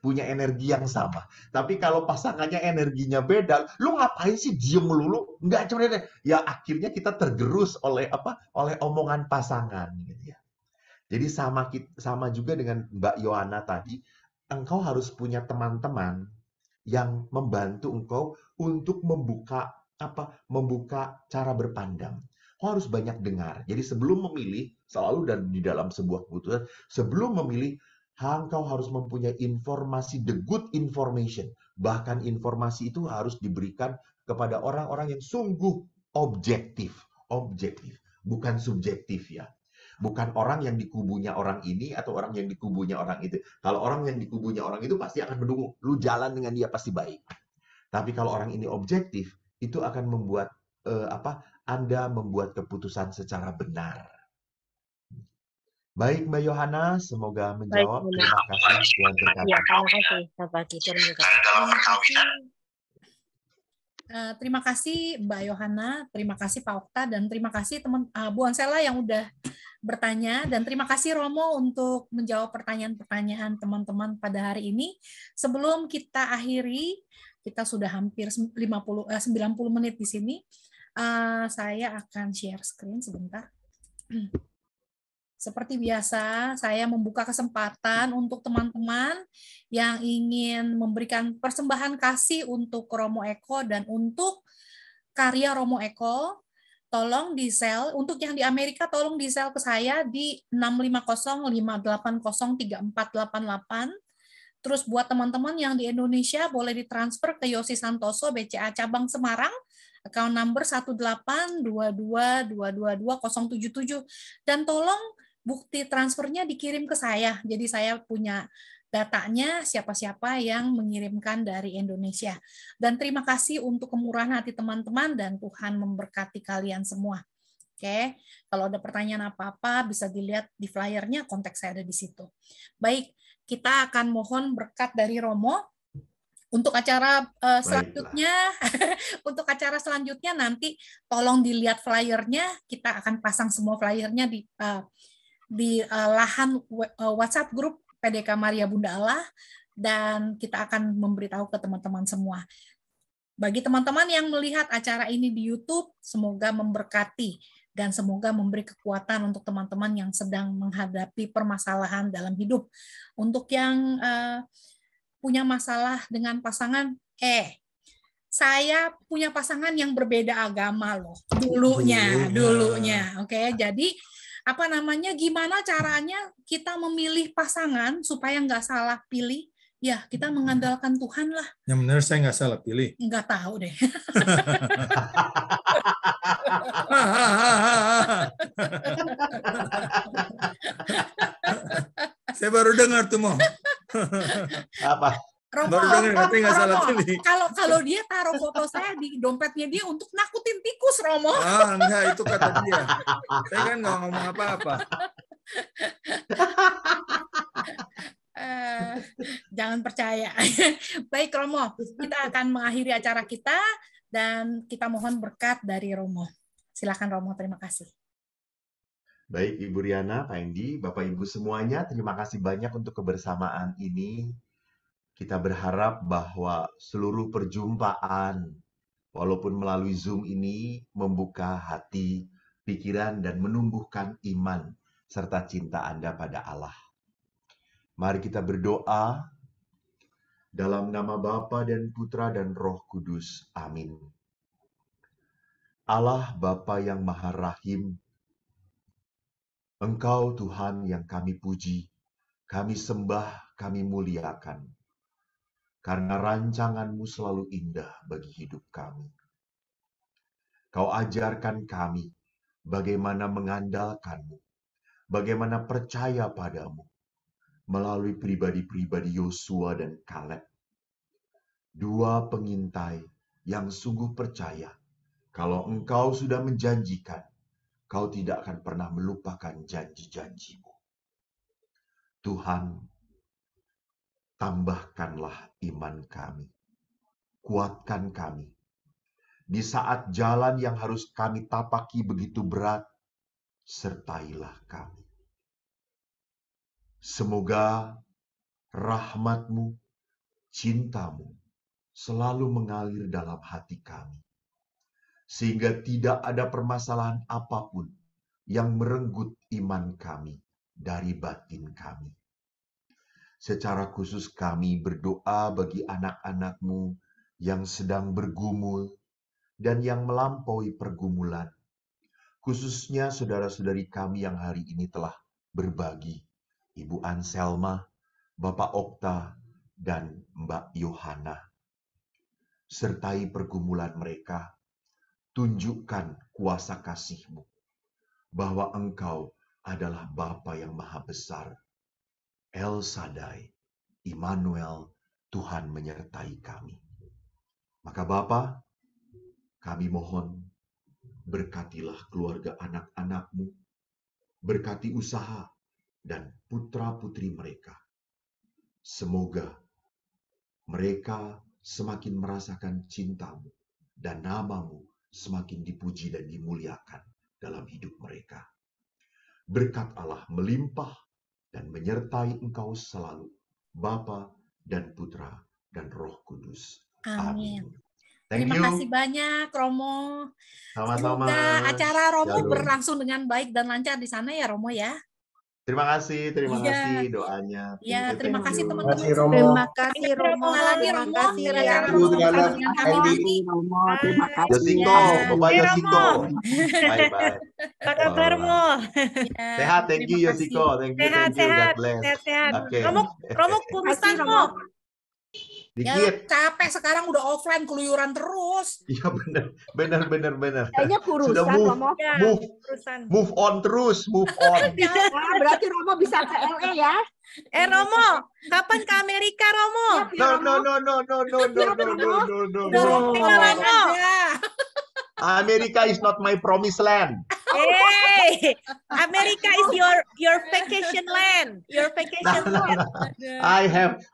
Punya energi yang sama. Tapi kalau pasangannya energinya beda, lu ngapain sih diem melulu? Enggak cuma ya akhirnya kita tergerus oleh apa? Oleh omongan pasangan gitu ya. Jadi sama juga dengan Mbak Yohana tadi, engkau harus punya teman-teman yang membantu engkau untuk membuka cara berpandang. Kau harus banyak dengar. Jadi sebelum memilih, selalu dan di dalam sebuah keputusan, sebelum memilih, engkau harus mempunyai informasi, the good information. Bahkan informasi itu harus diberikan kepada orang-orang yang sungguh objektif. Objektif, bukan subjektif ya. Bukan orang yang di kubunya orang ini atau orang yang di kubunya orang itu. Kalau orang yang di kubunya orang itu pasti akan mendukung. Lu jalan dengan dia pasti baik. Tapi kalau orang ini objektif, itu akan membuat Anda membuat keputusan secara benar. Baik Mbak Yohana, semoga menjawab. Terima kasih. Tuhan berkati.
Ya, terima kasih Bapak Dieter.
Terima kasih Mbak Yohana, terima kasih Pak Okta, dan terima kasih teman Bu Ansela yang udah bertanya, dan terima kasih Romo untuk menjawab pertanyaan-pertanyaan teman-teman pada hari ini. Sebelum kita akhiri, kita sudah hampir 90 menit di sini. Saya akan share screen sebentar. Seperti biasa, saya membuka kesempatan untuk teman-teman yang ingin memberikan persembahan kasih untuk Romo Eko dan untuk karya Romo Eko. Tolong di-sell, untuk yang di Amerika tolong di-sell ke saya di 650-580-3488. Terus buat teman-teman yang di Indonesia boleh ditransfer ke Yosi Santoso, BCA Cabang Semarang, account number 18222222077. Dan tolong bukti transfernya dikirim ke saya. Jadi saya punya datanya siapa-siapa yang mengirimkan dari Indonesia. Dan terima kasih untuk kemurahan hati teman-teman dan Tuhan memberkati kalian semua. Oke, kalau ada pertanyaan apa-apa bisa dilihat di flyernya, kontak saya ada di situ. Baik, kita akan mohon berkat dari Romo Untuk acara selanjutnya, untuk acara selanjutnya nanti tolong dilihat flyernya. Kita akan pasang semua flyernya di lahan WhatsApp grup PDK Maria Bunda Allah, dan kita akan memberitahu ke teman-teman semua. Bagi teman-teman yang melihat acara ini di YouTube, semoga memberkati dan semoga memberi kekuatan untuk teman-teman yang sedang menghadapi permasalahan dalam hidup. Untuk yang punya masalah dengan pasangan, saya punya pasangan yang berbeda agama loh, dulunya, oke. Jadi gimana caranya kita memilih pasangan supaya nggak salah pilih? Ya, kita mengandalkan Tuhan lah.
Yang benar saya nggak salah pilih.
Nggak tahu deh.
Saya baru dengar tuh, Mo.
Apa?
Romo,
baru dengar tapi nggak salah pilih.
Kalau dia taruh foto saya di dompetnya dia untuk nakutin tikus, Romo.
Enggak, itu kata dia. Saya kan nggak ngomong apa-apa.
Jangan percaya. Baik, Romo, kita akan mengakhiri acara kita dan kita mohon berkat dari Romo. Silakan, Romo. Terima kasih.
Baik, Ibu Riana, Pak Endi, Bapak Ibu semuanya, terima kasih banyak untuk kebersamaan ini. Kita berharap bahwa seluruh perjumpaan, walaupun melalui Zoom ini, membuka hati, pikiran, dan menumbuhkan iman serta cinta Anda pada Allah. Mari kita berdoa dalam nama Bapa dan Putra dan Roh Kudus. Amin. Allah Bapa yang Maha Rahim, Engkau Tuhan yang kami puji, kami sembah, kami muliakan. Karena rancangan-Mu selalu indah bagi hidup kami. Kau ajarkan kami bagaimana mengandalkan-Mu, bagaimana percaya pada-Mu, melalui pribadi-pribadi Yosua dan Kaleb. Dua pengintai yang sungguh percaya kalau Engkau sudah menjanjikan, Kau tidak akan pernah melupakan janji-janji-Mu. Tuhan, tambahkanlah iman kami, kuatkan kami. Di saat jalan yang harus kami tapaki begitu berat, sertailah kami. Semoga rahmat-Mu, cinta-Mu selalu mengalir dalam hati kami. Sehingga tidak ada permasalahan apapun yang merenggut iman kami dari batin kami. Secara khusus kami berdoa bagi anak-anak-Mu yang sedang bergumul dan yang melampaui pergumulan. Khususnya saudara-saudari kami yang hari ini telah berbagi. Ibu Anselma, Bapak Okta, dan Mbak Yohana. Sertai pergumulan mereka, tunjukkan kuasa kasih-Mu, bahwa Engkau adalah Bapa yang Maha Besar. El Shaddai, Immanuel, Tuhan menyertai kami. Maka Bapa, kami mohon, berkatilah keluarga anak-anak-Mu, berkati usaha dan putra-putri mereka. Semoga mereka semakin merasakan cinta-Mu dan nama-Mu semakin dipuji dan dimuliakan dalam hidup mereka. Berkat Allah melimpah dan menyertai Engkau selalu, Bapa dan Putra dan Roh Kudus. Amin.
Terima kasih banyak, Romo.
Sama-sama.
Semoga acara Romo berlangsung dengan baik dan lancar di sana ya, Romo ya.
Terima kasih doanya.
Ya, terima kasih teman-teman.
Terima kasih Romo.
Terima kasih Romo.
Terima kasih.
Yosiko, Bapak Yosiko. Bye-bye.
Apa kabar, Mo?
Sehat, thank you Yosiko. Thank you, God bless.
Sehat.
Oke.
Romo kumisan, Mo.
Ya,
Dikit.
capek sekarang udah offline keluyuran terus.
Iya benar.
Kayaknya kurusan,
Sudah
Romo.
move on terus, move on.
Berarti Romo bisa ke LA ya?
Romo, kapan ke Amerika, Romo?
No. America is not my promised land.
Hey, America is your vacation land. Your vacation land.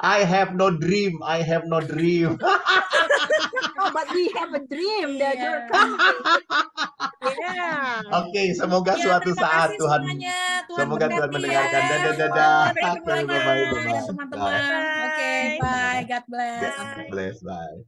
I have no dream. I have no dream.
No, but we have a dream that you're coming.
Yeah.
Oke, semoga
Ya,
suatu
terima
saat
kasih
Tuhan
semuanya.
Semoga Tuhan
berkati
mendengarkan.
ya.
Dadah.
Sampai ketemu
Oke,
lagi
bye-bye,
ya, teman-teman.
Bye.
Oke, bye. God bless.
God bless. Bye.